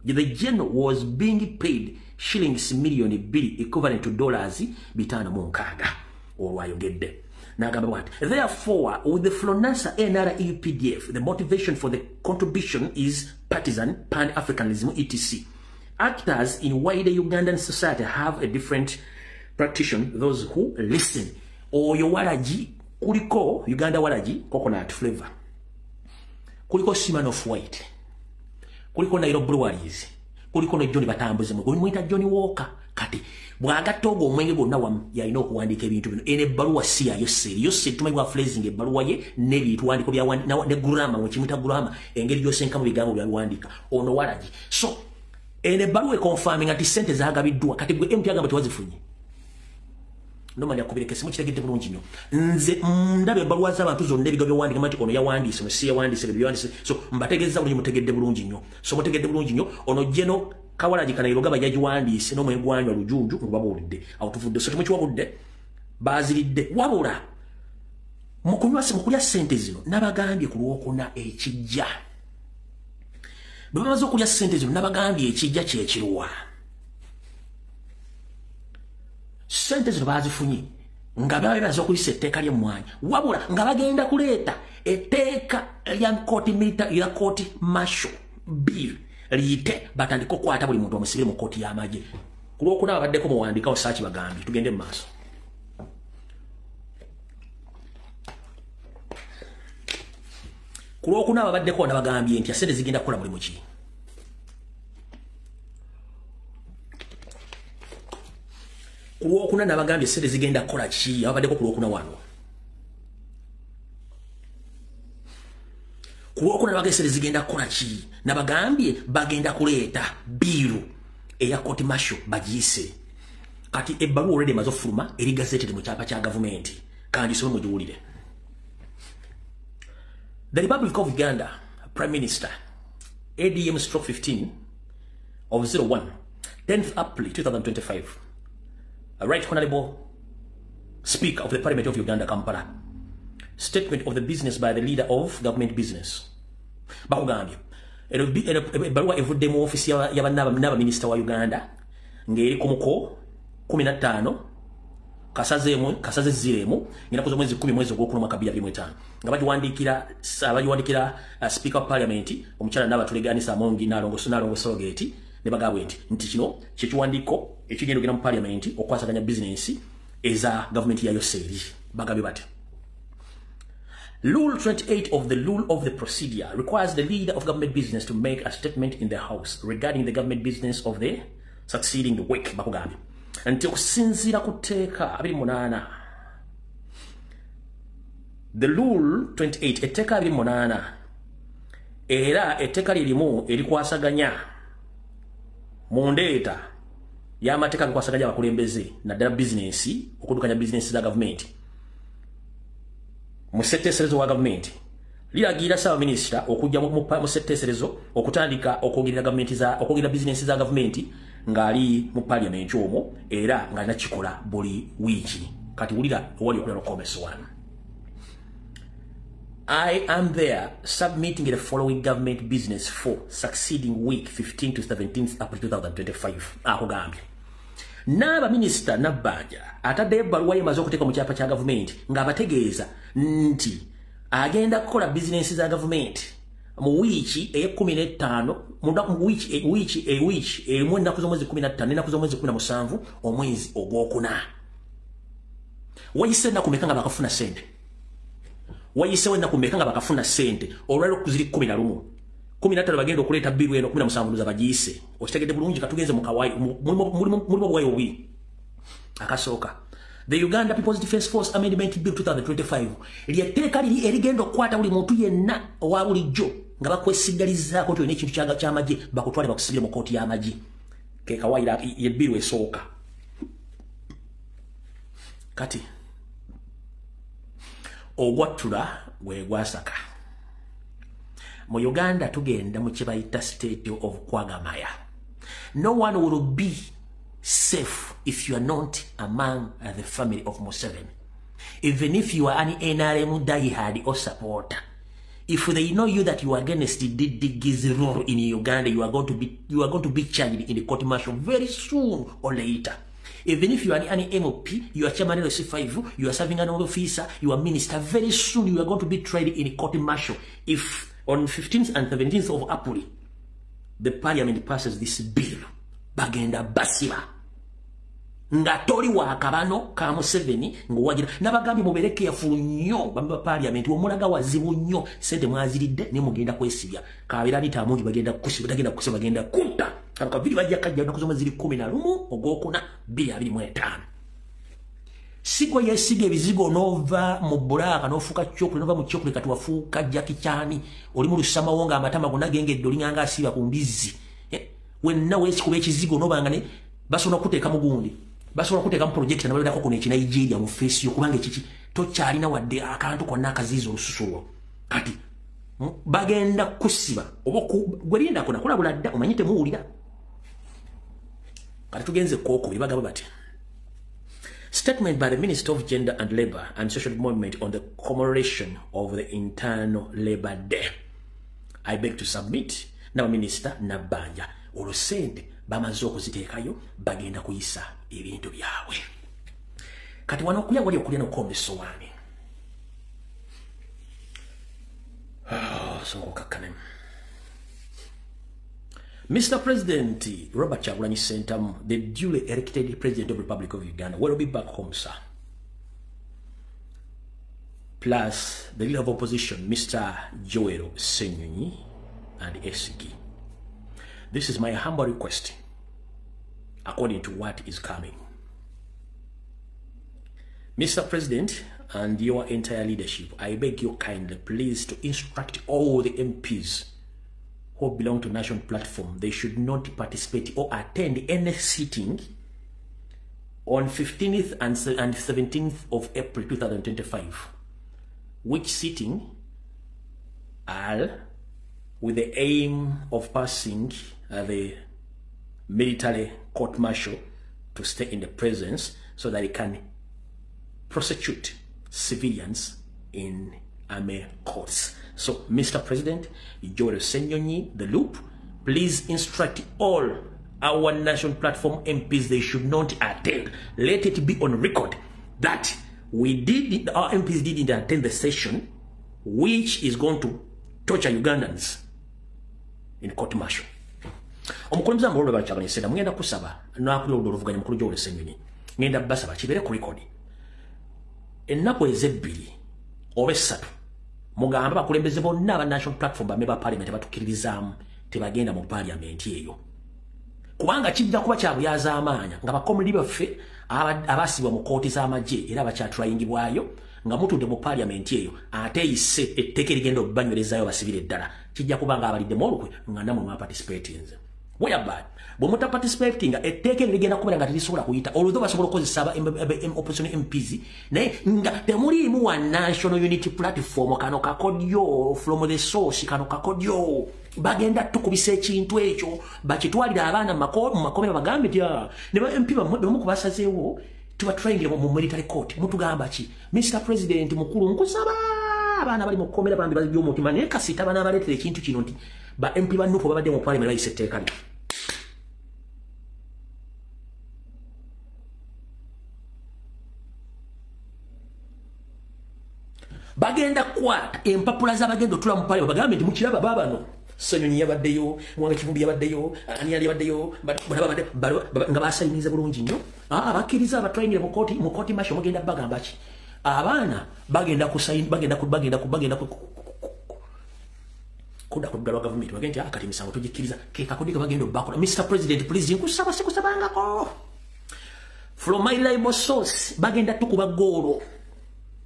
the general was being paid shillings million 2 equivalent to dollars bitano mu nkaaga olwayogedde. Nagamba what? Therefore, with the Flonasa NRE PDF, the motivation for the contribution is partisan, pan-Africanism, etc. Actors in wider Ugandan society have a different practitioner, those who listen. Oyo walaji, kuliko Uganda walaji, coconut flavor. Kuliko Seaman of White. Kuliko Nairobi Breweries. Kuliko no Johnny Batambuze. Mwita Johnny Walker. Kati. Bwagatogo omwenge gonna wamu yalina okuwandiika ebintu bino. Ene ebbaluwa si yayo seri. Yose tumayibwa phrasing ebbaluwa ye n'ebintu wandiko bya ne grammar wekimuta grammar engeri yosenkamu bigambo byawandiika. Ono walaji. So ene ebbaluwa confirming ati sente zaagabiddwa kati gwe MT agamba tewazifunye. Noma yakubireke simu kitegedde bulungi nnyo. Nze ndabe ebbaluwa z'abantu zonna ebigambo byawandika mati ono yawandiise si yawandiise byawandise. So mbategeeza bulungi mutegedde bulungi nnyo. So mutegedde bulungi nnyo ono jeno Kawalaji Kanayiroga bajajiwandiise no mwegwanywa lujunju ngubabulidde awutuvudde so temukiwabudde baziridde wabula mukulya sente zino nabagambye ku Lwokuna ekijja bamaze okulya sente zino nabagambye ekijja kyekirwa sente zino bazifunye nga baza okuyisa etteeka ly'emmwanyi wabula nga bagenda kuleeta etteeka lya kooti military ya kooti martial bill liyite batandika okukwata buli muntu omusibire mu kooti y'amagye ku Lwokuna babaddeko muwandikawo saaki bagambye tugende mu maaso. Ku Lwokuna babaddeko nabagambye nti sente zigenda kukola mulimu ki. Ku Lwokuna nabagambye sente zigenda kukola ki ababaddeko ku Lwokuna wano. Ku Lwokuna nabagambye sente zigenda kukola ki nabagambye bagenda kuleeta biiru eya kooti martial bagiise kati ebbaluwa already emaze okufuluma eri gazetted mu kyapa kya gavumenti kandi some mugiwulire. The Republic of Uganda Prime Minister ADM stroke 15 of 01 10th April 2025 Right Honorable Speaker of the Parliament of Uganda Kampala statement of the business by the leader of government business bakugambye ebbaluwa evudde mu ofisi y'aba minister wa Uganda ng'eri ku muko 15 kasaze ziremu ngina kuzo mwezi 10 mwezi ogw'okuna mwaka 2025 nga bagiwandikira Speaker of Parliament omukyala n'abatuleganisa Mongi Nalongo Sorogeti ne bagabwe nti kino kyekiwandiiko ekigenda okugenda mu Parliament okwasaganya business eza government yayo seri bagabye bati. Rule 28 of the Rule of the Procedure requires the leader of government business to make a statement in the House regarding the government business of the succeeding week. Bakugambye nti okusinziira ku tteeka 28 the Rule 28 etteeka 28 era etteeka lirimu erikwasaganya mu ndeeta y'amateeka bikwasaganya abakulembeze naddala business okuddukanya business za government mu setteeserezo wa gavumenti liragira Ssaaba Minisita okujja mu setteeserezo okutandika okwogera business za gavumenti ng'ali mu Parliament omwo era nga nakikola buli wiiki kati wulira wali okulala comments one. I am there submitting the following government business for succeeding week 15 to 17th April 2025 akugambye Naba Minister Nabbanja atadde ebbaluwa emaze okuteeka mu kyapa kya gavumenti ng'abategeeza nti agenda kukola business za gavumenti mu wiiki e15 mu wiiki emu ennaku z'omwezi 15 n'ennaku z'omwezi 17 omwezi ogwokuna. Wayise ennaku meka nga bakafuna sente wayisewo ennaku meka nga bakafuna sente olwaliro ziri 11 15 bagenda okuleeta biru eno 17 za bagiise okitegedde bulungi katugenze mu kawaii mulimu obwayi obubi akasooka. The Uganda People's Defence Force Amendment Bill 2025 lyetteeka liri erigenda okukwata buli muntu yenna owa bulijjo nga bakwesigalizaako nti olina ekintu ky'amagye bakutwale bakusibire mu kooti y'amagye ke kawaii ye biru esooka. Kati ogwattula gwe gwasaka mu Uganda tugenda mu kye bayita state of kwagamaya. No one will be safe if you are not among the family of Museveni. Even if you are an NRM diehard or supporter, If they know you that you are against Diggy's role in Uganda, you are going to be charged in the court martial very soon or later. Even if you are an MOP, you are chairman of C5, you are serving an officer, you are minister, very soon you are going to be tried in a court martial. If on 15th and 17th of April, the parliament passes this bill, bagenda basiba. Ngatori wa kabano ka Museveni ngwagira nabagambi mubereke yafu nnyo bamba parliament omulaga wazibu nnyo sente mwaziridde ne mugenda kwesibya kabira bitamungi bagenda kusiba bagenda kunta kaka bili bajja kajja nakuzoma ziri 11 ogokuna 2025 Sigo yesige bizigo nova mu bulaka nofuka chokule nova mu chokule katuwafuka jakichani oli mu lusama wonga amatama kunagenge dolinganga asiba ku mbizi wenna wesi kuba ekizigo nobangane basono kuteeka mugundi basono kuteeka mu project na baleka ko ne Nigeria mu face yo kubanga chichi to kyalina wadde akantu konna akazizo olususulwo kati bagenda kusiba oboku gwerinda kona kola buladda omanyite muwulira kati tugenze koko bibagaba bati. Statement by the Minister of Gender and Labour and Social Development on the commemoration of the Internal Labour Day. I beg to submit now Minister Nabanja olosende bamaze okuziteekayo bagenda kuyisa ebintu byabwe. Kati wanokulya wali okulya n'okombeso wani. So kakane. Mr. President Robert Kyagulanyi Ssentamu, the duly elected President of the Republic of Uganda, will be back home, sir. Plus, the leader of opposition, Mr. Joel Ssenyonyi and SG. This is my humble request, according to what is coming. Mr. President and your entire leadership, I beg you kindly, please, to instruct all the MPs who belong to national platform, they should not participate or attend any sitting on 15th and 17th of April 2025, which sitting are with the aim of passing the military court martial to stay in the presence so that it can prosecute civilians in army courts. So, Mr. President, Joel Ssenyonyi, the loop, please instruct all our national platform MPs they should not attend. Let it be on record that our MPs didn't attend the session, which is going to torture Ugandans in court martial. Omukulembeze amululu Robert Kyagulanyi Ssentamu ngenda kusaba n'akulira oluvuganya mukulu Joel Ssenyonyi ngenda basaba kibere ku record ennaku ezebbiri oba essatu mugamba bakulembeze bonna aba national platform bameba parliament batukiririzaamu tebagenda mu parliament eyo kubanga kijja kuba kyabuyaza amaanya nga bakomuli baffe abasibwa mu kooti z'amagye era bakyatryingibwayo nga mutudde mu parliament eyo ate ise etteeka erigenda okubanywerezayo basibire eddala kijja kuba nga abalidde mu olukwe nga namwe mwaparticipatinze whereby bwe mutaparticipating etteeka erigenda kubeera nga terisobola kuyita olwo basobola okukozesa opposition MPs naye nga temuliimu wa national unity platform kano kakodyo from the source kano kakodyo bagenda tukubisa ekintu ekyo bakitwalira abaana mu makomera bagambe tya ne ba MP bamwe kubasazeewo tubatrainire mu military court mutugamba ki Mr. President mukulu nkusaba abaana bali mu komera bambi bazijja omutima naye kasita abaana baleetera ekintu kino nti ba MP banupo babadde mu parliament bayise etteeka bagenda kwata empapula z'abagenda otula mu parliament bagambe nti mukiraba babano Ssenyonyi yabaddeyo Mwanga Kivumbi yabaddeyo ani yali yabaddeyo nga basayiniza bulungi nnyo abakkiriza abatrainire mu kooti masho mugenda bagamba ki abaana bagenda kusayini bagenda kuda kudala government bagenda akati misango tujikkiriza ke kakodika bagenda bakola Mr. President please nkusaba sikusabangako from my libel source bagenda tukuba golo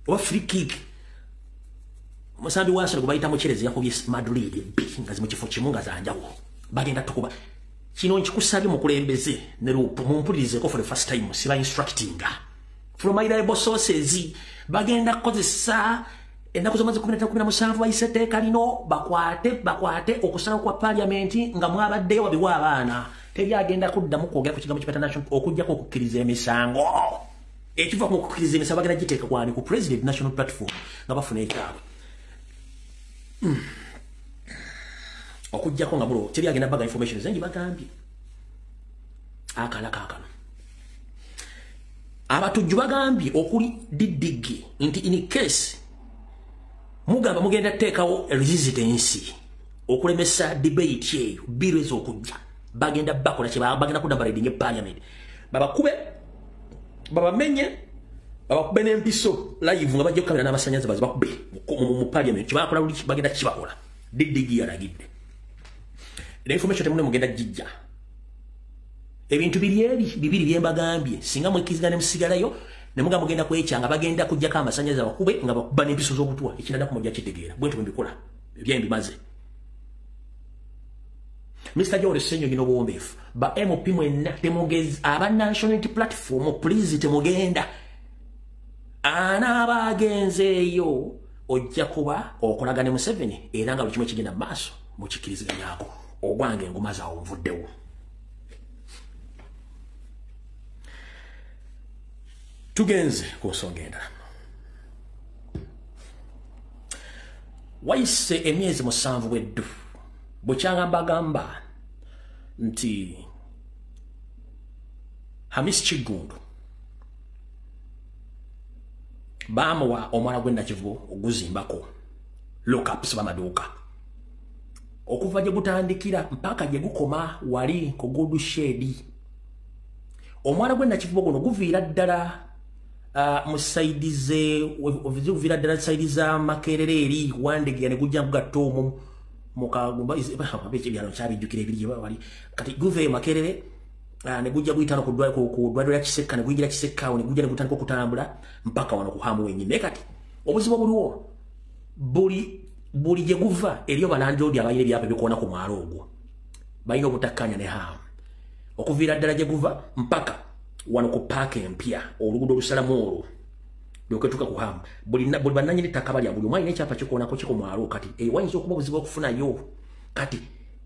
wa free kick musambi wasala kubayita mu Cherezi yakobye Madrid ngazi mu kifo kimunga zanjawo bagenda tukuba kino nkikusabye mu kulembeze ne lupo mumpulirize ko for the first time siba instructing from my libel sources bagenda kozesa ennaku zomaze 17 bayiseteeka lino bakwate okusala kwa parliament nga mwabaddeyo wabiwa abaana tebyagenda kuddamu kwogera ku kigambo kipata national okujjako okukkiriza emisango ekiva ku kukkiriza emisango bagenda giteeka kwani ku president national platform nga bafuna ekyabwe okujjako nga bulo teri agenda baga information zengi bagambye akala kakano abatujju bagambye okuli didigi nti in case mugamba mugenda teekawo resistance okulemesa debate eyo biru ez'okujja bagenda bakola bagenda kudamba reading parliament babakube babamenye babakube n'empiso live nga bajja kukamera n'amasanyaza bazibakube mu parliament kibakola luli bagenda kibakola didigi yalagidde information temune mugenda jijja ebintu bibiri byembagambye singa mwekizigane musigalayo ne muga mugenda kwekyanga bagenda kujjako amasanyaza bakube nga bakuba n'empiso z'obutwa ekinada kumujja kitegeera bwetu mbikola byembimaze Mr. George Senyo gino bombefu ba MOP mwenna temugezi aba National Unity Platform please temugenda ana bagenzeeyo ojja kuba okolagane mu 7 era nga lukimwe kigenda maaso mu kikiriziganya yako ogwange ngoma zaawo nvuddewo tugenze ku nsonga endala wayise emyezi 7 bweddu bukyanga bagamba nti Hamis Kigundu bamuwa omwana gw'ennakivubo oguzimbako lockups bamaduuka okuva gye gutandikira mpaka gye gukoma wali ku Good Shade omwana gw'ennakivubo guno guviira ddala musaidize ovira ddala saidi za Makerere eri Wandegya ne gujja kugatta omwo mukagumba abeche byalo kyabijjukira ebiri bali kati guve Makerere ne gujja kuyitana ku dwaliro ya Kiseka ne gujira Kiseka ne gujja ne gutandika okutambula mpaka wano ku Hamu wenyine kati obuzibu buliwo buli gye guva eriyo balandodi abayire byapa bikona ku mwalo ogwo bayina obutakkanya ne Hamu okuviira ddala gye guva mpaka wano ku park empya olugudo olusalamu olwo lyoketuka ku Hamu buli bananyini ttaka bali buli omwalina ekyapa kikona ko kiko mwalo kati wayinza okuba obuzibu okufunayo kati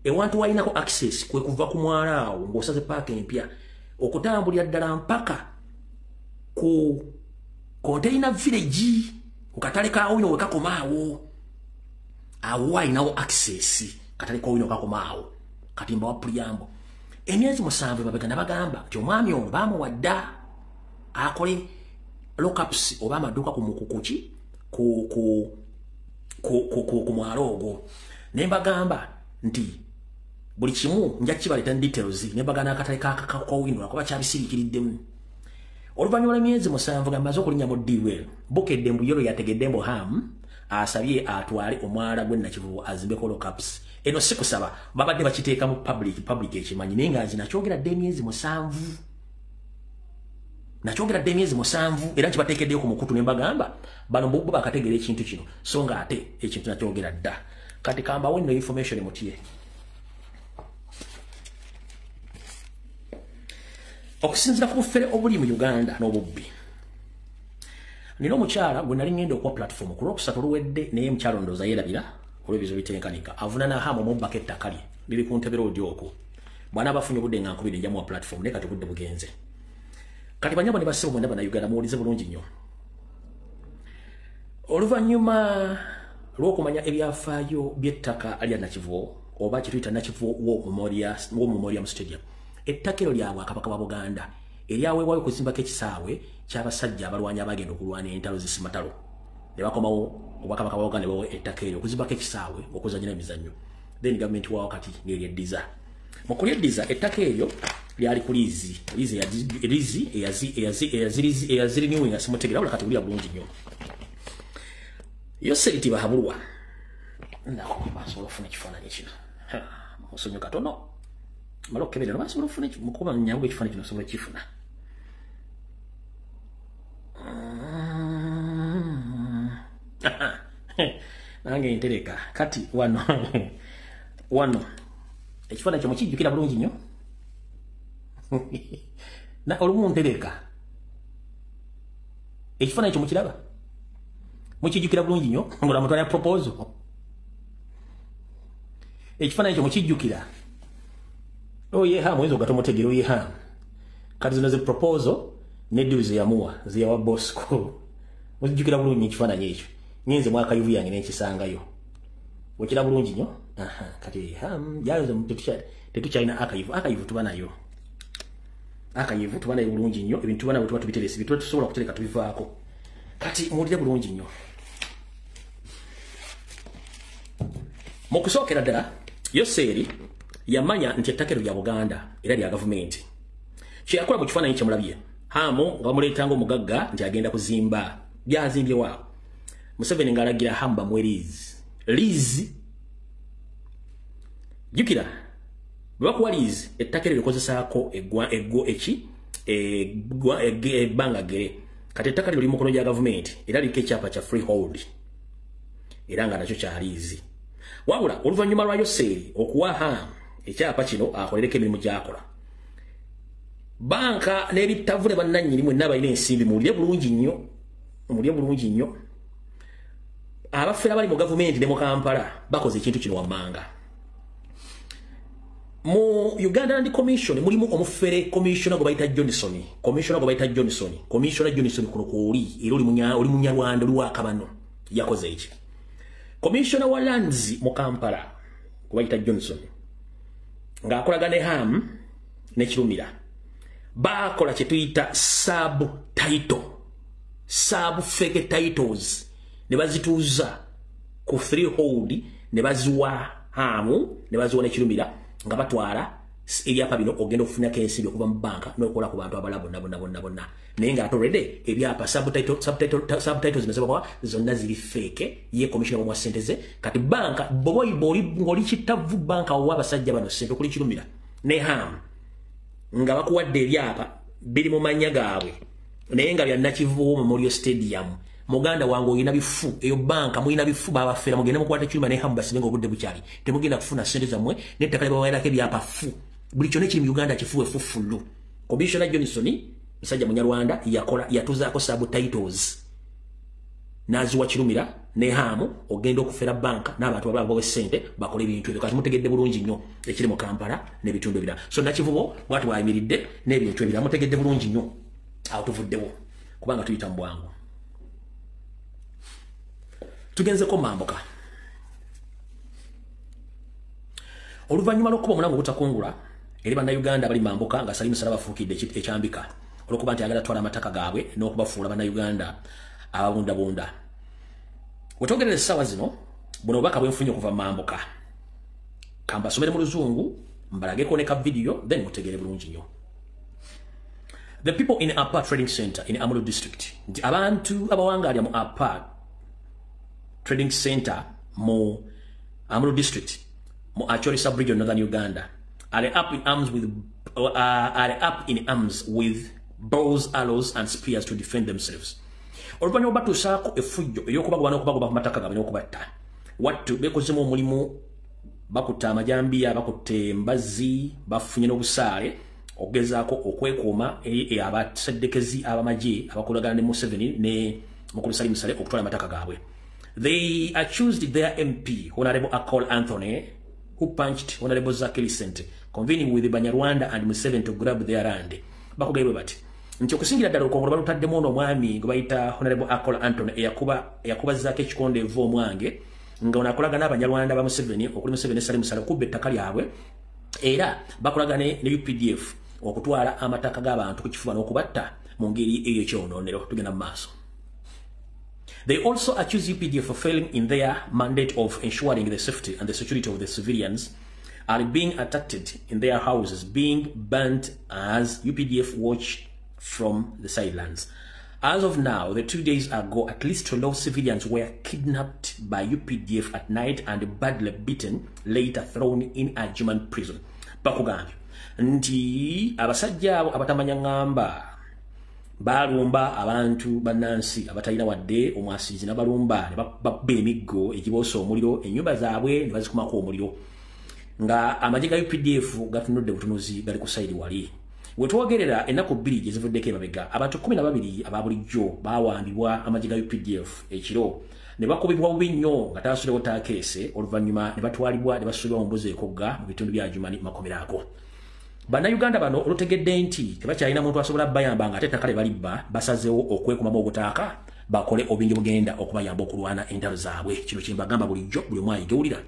ewantu wayinako access kwe kuva ku mwala awo ng'osaze park empya okutambulira ddala mpaka ku container village ku katale ka Owino wekakomaawo awo wayinawo access katale ka Owino kakomaawo katimba wa Priambo emyezi 7 babegana bagamba nti omwami ono bamuwadda akole lockups oba amaduuka ku mukukuki ku mwalo ogwo ne mbagamba nti buli kimu nja kibaleta details ne mbagana akatale ka Owino akuba kyabisirikiriddemu oluvannyuma lw'emyezi 7 gamaze okulinnya mu Dwell bukedde mbuyolo yategedde mbo Hamu asabye atwale omwala gw'ennakivubo azimbeko lockups eno si kusaba babadde bakiteeka mu public ekimanyi naye nga nakyogera dde emyezi 7 nakyogera dde emyezi 7 era kibateekeddeyo ku mukutu ne mbagamba bano bo bakategeera ekintu kino so nga ate ekintu nakyogera dda kati kambawo nno information mutye okusinzira ku bufere obuli mu Uganda n'obubbi nina omukyala gwe nali ngenda okuwa platform ku Lwokusatu luwedde naye mukyalo ndooza yeerabira olw'ebizo bitenkanika avunana Hamu omubbako ettaka lye liri ku Ntebera odi okwo bwana abafunye obudde nga nkubidde njamuwa platform naye kati obudde bugenze kati banyabo ne basibu mwenda bannayuganda muwulize bulungi nnyo oluvannyuma lw'okumanya ebyafaayo by'ettaka lya Nakivubo oba kituyita Nakivubo War Memorial Stadium ettaka eryo lya Bwakabaka bwa Buganda eryaweebwayo okuzimbako ekisaawe ky'abasajja abalwanyi abagenda okulwana entalo z'Isimatalo ne bakomawo Obwakabaka bwa Buganda ne bawa ettaka eryo okuzimbako ekisaawe okuzannyira emizannyo then gavumenti wa wakati ng'eryeddiza mu kulyeddiza ettaka eryo lyali ku liizi eyaziriniwinga simutegeera wala kati bulya bulungi nnyo yo seriti bahabulwa basobola okufuna ekifaananyi kino musonyo katono mala okukeberera basobola okufuna mukuba nyangu ekifaananyi kino osobola kifuna nange ntereka kati wano ekifaananyi kyo mukijjukira bulungi nnyo na olumu ntereka ekifaananyi kyo mukiraba mukijjukira bulungi nnyo ngula mutwala proposal ekifaananyi kyo mukijjukira oyeha mwezi ogatomutegera oyeha kati zino ze proposal ne deal zeyamuwa zeyawa Bosco mukijjukira bulungi ekifaananyi ekyo nyenze mwaka yuvu yange nenkisangayo Wekira bulungi nnyo. Kati yayo tetukyalina akayivu tuba nayo. Akayivu tuba nayo bulungi nnyo. Ebintu tuba nayo tuba tubiteresi. Ebintu tusobola kutereka tubivaako. Kati muwulire bulungi nnyo. Mu kusookera ddala Yoseri yamanya nti ettaka lya Buganda era lya gavumenti. Kye yakola mu kifaananyi kye mulabye. Hamu nga bamuleetanga omugagga nti agenda kuzimba. Byazimbye waawo. Museveni ng'alagira Hamba mwe liizi. Jukira. Bwakuwa liizi ettaka lyo likozesaako ebbanga gere. Kati ettaka lyo liri mu mukono gya gavumenti era liko ekyapa kya freehold. Era nga nakyo kya liizi. Wabula oluvannyuma lwa Yoseri okuwa ekyapa kino akolereko emirimu gy'akola. Banka n'ebitavune bannannyini mwenna balina ensimbi muwulire bulungi nnyo. Abafera bali mu gavumenti ne mu Kampala bakoze ekintu kino wammanga. Mu Uganda Land Commission mulimu omufere commissioner gwe bayita Johnson. Commissioner Johnson kuno kwoli era oli munyarwanda oli wa Kabano yakoze eki. Commissioner wa Lands mu Kampala gwe bayita Johnson ng'akolaga ne Ham ne Kirumira bakola kye tuyita sub-fake titles ne bazituuza ku freehold ne baziwa Hamu ne baziwa ne Kirumira nga batwala ebyapa bino ogenda okufunako ensimbi okuva mu banka n'okola ku bantu abala bonna naye nga already ebyapa subtitles nezibakwa zonna ziri fake ye commissioner wa ssente ze kati banka ng'oli kitavu banka owa abasajja bano ssente okuli Kirumira ne Hamu nga bakuwadde ebyapa biri mu mannya gaabwe naye nga bya Nakivubo Memorial Stadium Muganda wangu oyina bifu eyo banka muyina bifu babafera mugende mukwata Kirumira ne Hamu basibenga obudde bukyali temugenda kufuna ssente zammwe n'ettaka lye bawairako ebyapa fu buli kyonna ekiri mu Uganda kifuwe fufulu. Commissioner Johnson musajja munyarwanda yatuzaako subtitles n'aziwa Kirumira ne Hamu ogenda okufera banka n'abantu abalala bawe ssente bakola ebintu ebyo kati mutegedde bulungi nnyo ekiri mu Kampala n'ebitundu ebirala. So Nakivubo bw'ati bw'ayimiridde n'ebintu ebirala mutegedde bulungi nnyo awo tuvuddewo kubanga tuyita mu bwangu. Tugenzeko mambuka. Oluvannyuma lw'okuba omulango obutakungula eri bannayuganda bali mambuka nga Salimu Salaba afuukidde ekyambika olw'okuba nti ayagala twala amataka gaabwe n'okubafuula bannayuganda ababundabunda. Wetwogerera essaawa zino buno obubaka bwenfunye okuva mambuka kambasomere mu Luzungu mbalageko ne ka video then mutegere bulungi nnyo. The people in Apa Trading Center in Amuru District nti abantu abawangalya mu Apa Trading Center mu Amuru District mu Acholi sub-region Northern Uganda are up in arms with bows, arrows and spears to defend themselves. Oluvannyuma batuusaako effujjo ey'okubagoba n'okubagoba ku mataka gaabwe n'okubatta. Wattu beekozemu omulimu bakutta amajambiya bakutte embazzi bafunye n'obusaale okugezaako okwekuuma eri abaseddekezi ab'amagye abakolagana ne Museveni ne Mukulu Salimu Sale okutwala amataka gaabwe. They accused their MP, Honorable Akol Anthony, who punched Honorable Zaki Licent, convening with the Banyarwanda and Museveni to grab their land. Bakugaiwe bati. Nti okusingira ddala olukongolo balutaddemu ono omwami gwe bayita Honorable Akol Anthony eyakuba Zaki ekikonde eva omwange nga ono akolagana n'Abanyarwanda ba Museveni okuli Museveni Salimu Sale okubba ettaka lyabwe era bakolagana ne UPDF okutwala amataka g'abantu ku kifuba n'okubatta mu ngeri eyo ekyonoonero. Tugenda mu maaso. They also accuse UPDF of failing in their mandate of ensuring the safety and the security of the civilians are being attacked in their houses, being burnt as UPDF watch from the sidelines. As of now, 2 days ago, at least 12 civilians were kidnapped by UPDF at night and badly beaten, later thrown in a German prison. Bakugambye nti abasajja abo abatamanya ngamba balumba abantu bannansi abatalina wadde omwasizi n'abalumba ne babba emiggo egiboosa omuliro ennyumba zaabwe ne bazikumako omuliro nga amagye ga UPDF gatunudde butunuzi gali ku sayidi wali. Wetwogerera ennaku bbiri gye zivuddeko emabega abantu 12 ababulijjo baawambibwa amagye ga UPDF ekiro ne bakubibwa bubi nnyo nga taasulewo taakeese oluvannyuma ne batwalibwa ne basuulibwa mu mbuzi ekogga mu bitundu bya Jumani makomeraako. Bannayuganda bano olutegedde nti tebakyalina muntu asobola bayamba nga ate ettaka lye balibba basazeewo okwekumamu obutaaka bakole obingi bugenda okubayamba okulwana entalo zaabwe. Kino kye mbagamba bulijjo buli omu ayigawulira.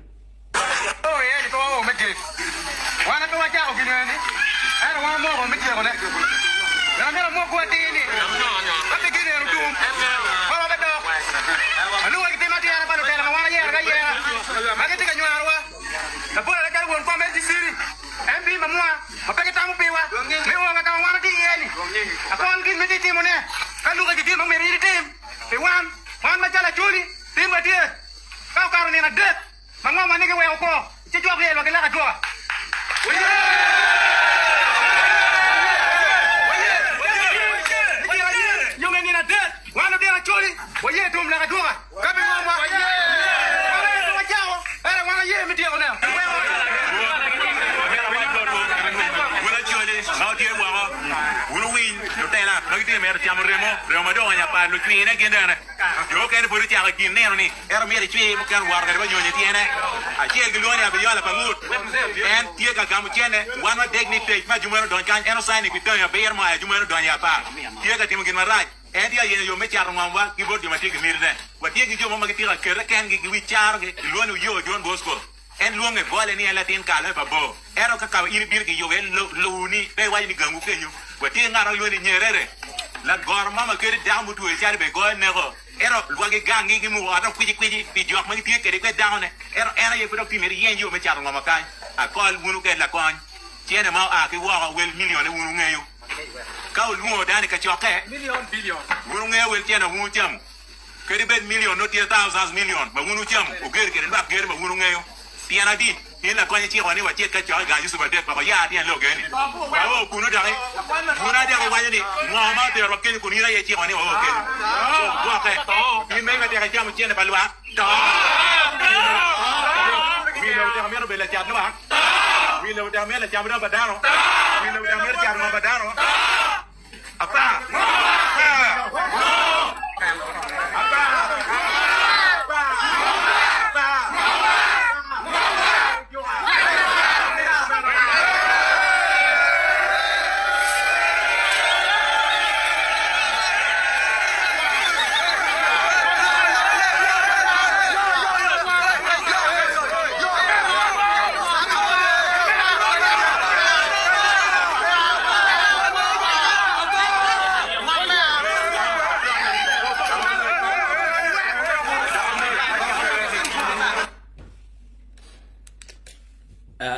En luong e vole ni latin kala pa bo. Ero ka ka ini bir ki yo en lo ni pe wa ni gangu ke nyu. Wa ti ngara yo ni nyerere. La gorma ma kere da mu tu e jare be go ne go. Ero lo ge gangi ki mu wa da kwiji bi jo ma ni ti ke de down. Ero ye pro ti meri yen yo me char ngoma kai. A kol munu ke la kon. Tiene ma a ki wa wel million e wunu ngeyo. Ka u lu da ni ka choke. Million billion. Wunu ngeyo wel tiene wunu cham. Kere be million no ti thousands million. Ba wunu cham. O ger ke ba ger ba wunu ngeyo. Tiana di ina kwa nchi wani wa cheka cha ga yusu bade pa ya dia lo gani bawo kuno da wani ni mama de ro ke kunira ye chi wani o ke so wa ke ni me ga de ga mu chene balwa to mi lo de me ro bela cha no ba mi lo de me la cha no badano mi lo de me cha no badano apa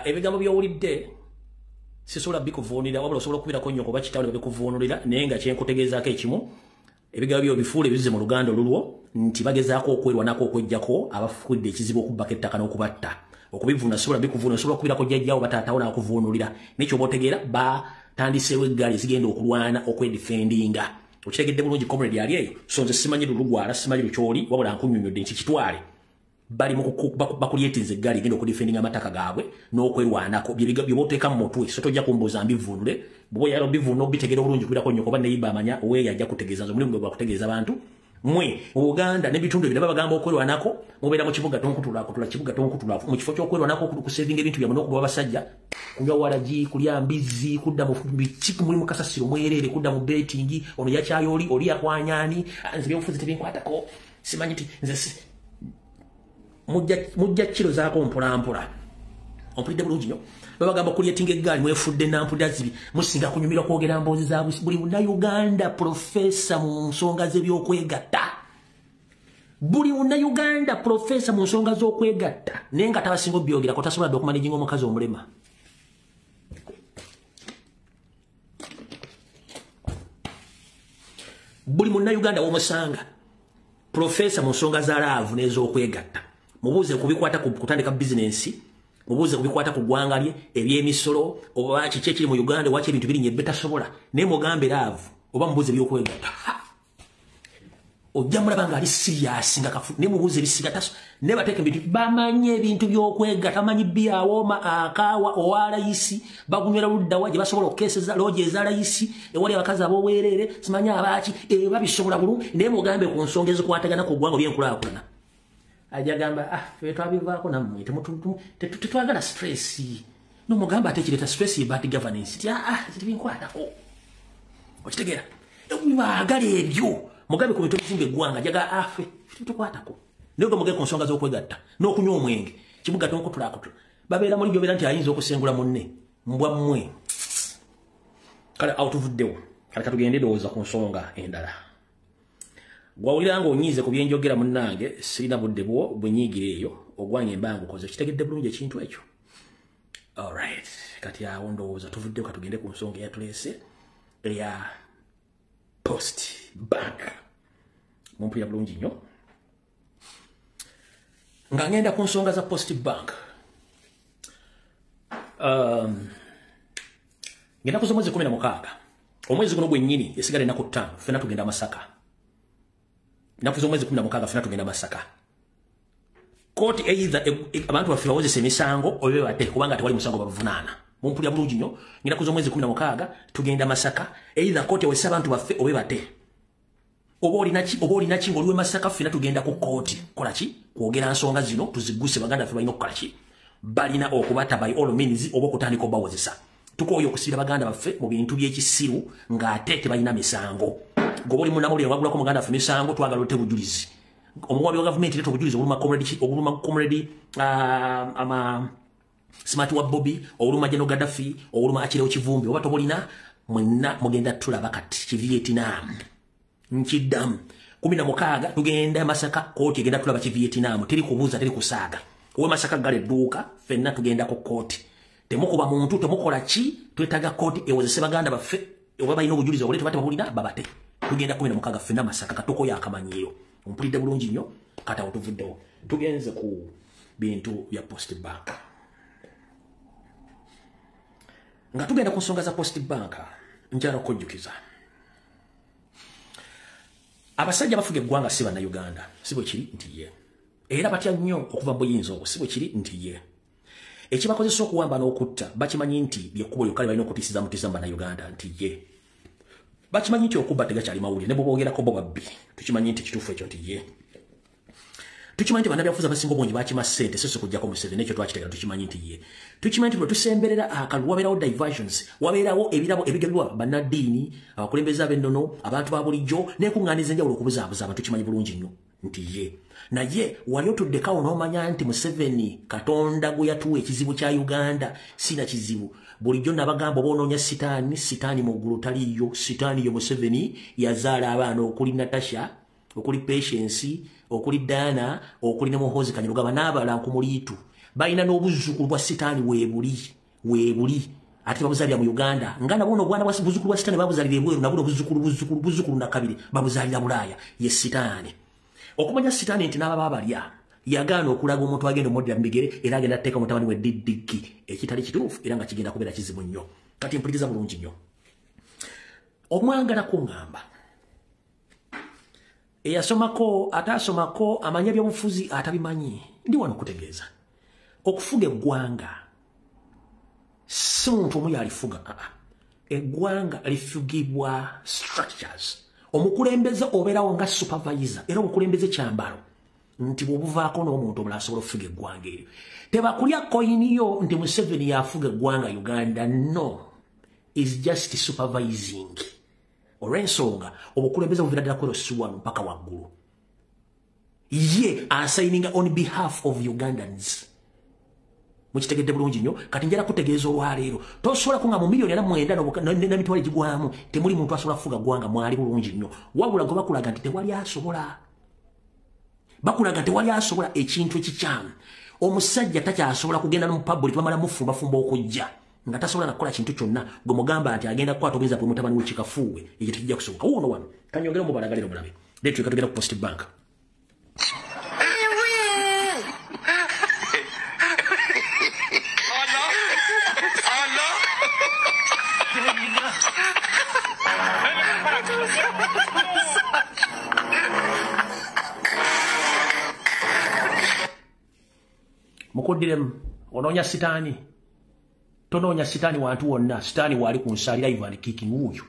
ebigambo byowulidde sisobola bikuvuunira wabula osobola okubirako nnyo kuba kitawule babikuvuunulira naye nga kyenkutegeezaako ekimu ebigambo byo bifuule bizize mu luganda olulwo nti bagezaako okwerwanako okwejjako abafukudde ekizibu okubbako ettaka n'okubatta okubivuuna sobola bikuvuunira osobola okubirako jjajjaawo bataatawo n'akuvuunulira nekyoba otegeera batandiseewo eggaali zigenda okulwana okwedifendinga okitegedde bulungi comrade ali eyo so nze simanyi lulugwala simanyi lukyoli wabula nkunnyonnyodde nti kitwale bali bakulyetinze eggaali genda okudifendinga amataka gaabwe n'okwerwanako byobaoteeka mu mutwe so tojja kumbuuza mbivuunule bwoyala obivuuna obitegeera obulungi kubirako nnyo kuba neyiba amanya oweeyo ajja kutegeeza nze omulimu gwe gwakutegeeza bantu mwe mu Uganda n'ebitundu ebirala bagamba okwerwanako mubeera mu kibuga tonkutula kibuga tonkutula mu kifo ky'okwerwanako kusevinga ebintu byammwe n'okuba abasajja kunywa walagi kulya mbizi kudda mu bikiku muli mu kasasiro mwereere kudda mu betingi ono yakyayo oli akwanyani nze byobufuzi tebinkwatako simanyi ti nze mujja kiro zaako mpolampola ompulidde bulungi nnyo babagamba kulyetinga eggaali mwefudde nampulira zibi musinga kunyumira kwogera mboozi za buli munnayuganda profesa mu nsonga z'ebyokwegatta buli munnayuganda profesa mu nsonga z'okwegatta naye nga tabasinga obyogerako tasobola dde okumanejinga omukazi omulema buli munnayuganda w'omusanga profesa mu nsonga za laavu n'ez'okwegatta mubuuze kubikwata ku kutandika bizinensi mubuuze kubikwata ku ggwanga lye ebyemisolo oba kiki ekiri mu Uganda waki ebintu birinnye betasobola naye mugambe laavu oba mubuuze ebyokwegatta ojja mulaba nga ali siriyasi nga kafu naye mubuuze ebisiga naye bateeka ebintu bamanye ebintu byokwegatta bamanyi byawooma akaawa owalayisi bagunywera luddawa gye basobola okukeeseza looja eza layisi ewali abakazi ab'obwereere simanyi abaaki babisobola bulungi naye mugambe ku nsonga ezikwatagana ku ggwanga byenkulaakulana ajja gamba ffe twabivaako nammwe tetwagala stress nomugamba ate kireeta stress ye bad governance ti tibinkwatako okitegeera baagala ebyo Mugabe ku bintu bizimbe gwanga jaga afe tukwatako nego Mugabe ku nsonga z'okwegatta n'okunywa omwenge kibugatta okutulako babeera muri jobera nti ayinza okusengula munne mbwa mmwe kale outuvuddewo kale katugende dooza ku nsonga endala gwawulira nga onyiize ku byenjogera munnange sirina budde bwo bwenyiigire eyo ogwanga embangu koze kitegedde bulungi ekintu ekyo alright kati awo ndowooza tuvuddewo katugende ku nsonga eyatuleese eya Post Bank mumpulira bulungi nnyo nga ngenda ku nsonga za Post Bank ngenda ku z'omwezi 16 omwezi guno gwennyini esigala ennaku 5 ffenna tugenda Masaka ennaku z'omwezi 16 ffenna tugenda Masaka kooti either abantu baffe bawozesa emisango oyo bate kubanga tewali musango bavunaana mumpulira bulungi nnyo ngenda ku z'omwezi 16 tugenda Masaka either kooti ewesa abantu baffe obe bate oba olina ki ng'oliwe Masaka ffenna tugenda ku kooti kola ki kwogera nsonga zino tuziguse baganda ffe balina okukola ki balina okubata by all means oba okutandika obawozesa tukooye okusibira baganda baffe mu bintu by'ekisiru ng'ate tebalina misango goba oli munamuli wagulako muganda ffe misango twagala olete bujulizi omuwabi wa gavumenti leeta obujulizi obuluma comrade Smart wa Bobby oluma General Gaddafi oluma Akireo Kivumbi oba tobolina mwenna mugenda tulaba kati ki Vietnam nkiddamu 16 tugenda Masaka kooti egenda tulaba ki Vietnam teri kubuuza teri kusaaga owe Masaka gale dduuka ffenna tugenda ku kooti temukuba muntu temukola ki twetaaga kooti ewozese baganda baffe oba balina obujulizi obulete bate babulina babate tugenda 16 ffenna Masaka katoko yakamanyiiro ompulidde bulungi nnyo kati awo tuvuddewo tugenze ku bintu bya Post Bank nga tugenda ku nsonga za Post Bank njala okujjukiza abasajja bafuga eggwanga si bannayuganda si bwe kiri nti ye era batya nnyo okuva mu buyinza obwo si bwe kiri nti ye ekibakozesa okuwamba n'okutta bakimanyi nti byekkubo lyokka balina okutiisiza mutiisa mu bannayuganda nti ye bakimanyi nti okubba tegakyali mawulire ne bw'oboogerako bo babbi tukimanyi nti kituufu ekyo nti ye tukimanyi nti bannabyabufuzi abasinga obungi bakima ssente so okujjako Museveni ekyo twakitegera tukimanyi nti ye tukimanyi nti bwe tusemberera akalu wabeerawo diversions wabeerawo ebirabo ebigabibwa bannaddiini abakulembeze ab'ennono abantu ba bulijjo n'enkuŋŋaaniza enjawulo okubuzaabuza abantu tukimanyi bulungi nnyo nti ye naye wali otuddekawo n'omanya nti Museveni Katonda gwe yatuwa ekizibu kya Uganda sina kizibu bulijjo nabagamba oba onoonya sitaani mu ggulu taliyo sitaani yo Museveni yazaala abaana okuli Natasha okuli Patience okuli Diana okuli ne Muhoozi Kanyarugaba n'abala nkumuliitu balina n'obuzzukulu bwa sitaani weebuli ate babuzaalira mu Uganda nga nabo obwana bwa buzzukulu bwa sitaani babuzaalira ebweru nabwo buzzukulu nakabiri babuzaalira Bulaaya ye sitaani okumanya sitaani nti n'ababa balya yagaana okulaga omuntu agenda omuddira mu bigere era agenda atteeka mutabani we Didiki ekitali kituufu era nga kigenda kubeera kizibu nnyo kati mpuliriza bulungi nnyo omwangala kuŋŋamba eyasomako ataasomako amanya by'obufuzi atabimanyi ndi wano okutegeeza okufuga eggwanga si muntu omu yalifuga eggwanga lifugibwa structures omukulembeze obeerawo nga supervisor era omukulembeze kyambalo nti bw'obuvaako n'omuntu omulala asobola okufuga eggwanga eryo tebakulya koyiniyo nti Museveni yafuga eggwanga Uganda no is just supervising olw'ensonga obukulembeze buviira ddala kwerosi wano mpaka waggulu ye asayininga on behalf of Ugandans mukitegedde bulungi nnyo kati njala kutegeeza olwaleero tosobola kunga mu miliyoni 9 n'emitwalo egigwamu temuli muntu asobola kufuga ggwanga mwali bulungi nnyo wabula gwe bakulaga nti tewali asobola bakulaga tewali asobola ekintu ekikyamu omusajja takyasobola kugenda n'omupabuliki bamala mufumbafumba okujja nga tasobola nakukola kintu kyonna gwe mugamba nti agenda kukwata obuyinza bwe mutabani w'ekikafuuwe ekyo tekijja kusoboka wuuno wano kanyongere mubalagalire omulabe leetuleka tugenda ku Post Bank mukudiremu onoonya sitaani tonoonya sitaani wantu wonna sitaani waali ku nsaali Ivan Kiki wuuyo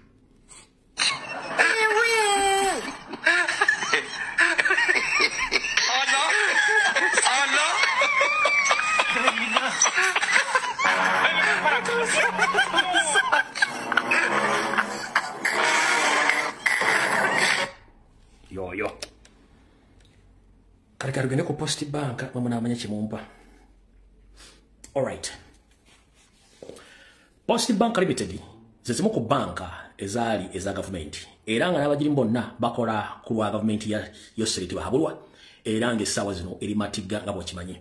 Kale rugende ku Post Bank mwe munamanya kimumpa. All right. Post Bank Limited zizimu ku banka ezali eza government. Era nga n'abagiri bonna bakola ku lwa government ya yoseriti bahabulwa. Era nga essaawa zino eri matiga nga bw'okimanyi.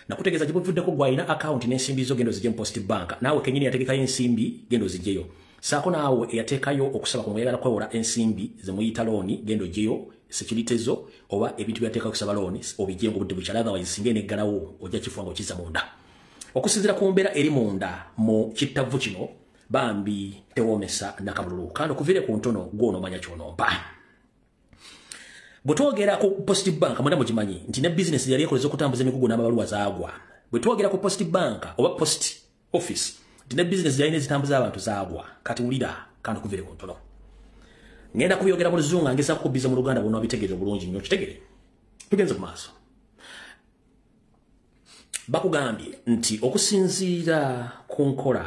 Nakutegeeza gye buvuddeko gwalina account n'ensimbi zo gendo zijje mu Post Bank. Naawe kenyini yategekayo ensimbi gendo zijjeyo. Saako naawe eyateekayo okusaba kumweyagala kwewola ensimbi ze muyita looni gendo jjeyo security zo oba ebintu byateeka kusaba looni obijje ngo budde bukyala otherwise singa eneggalawo ojja kifuba ng'okiza munda. Okusinziira ku mbeera eri munda mu kittavu kino bambi tewoomesa nakabululu kandi okuvire ku ntono gw'onomanya ky'onompa. Bwe twogera ku Post Bank mwenda mukimanyi nti ne business yali ekoleza okutambuza emigugu n'amabaluwa zaagwa. Bwe twogera ku Post Bank oba Post Office nti ne business yali nezitambuza abantu zaagwa. Kati wulira kandi okuvire ku ntono. Ngenda kubyogera mu Luzungu ngeza kukubiza mu Luganda bw'ono bitegeeza bulungi nnyo kitegere. Tugenze ku maaso. Bakugambye nti okusinziira ku nkola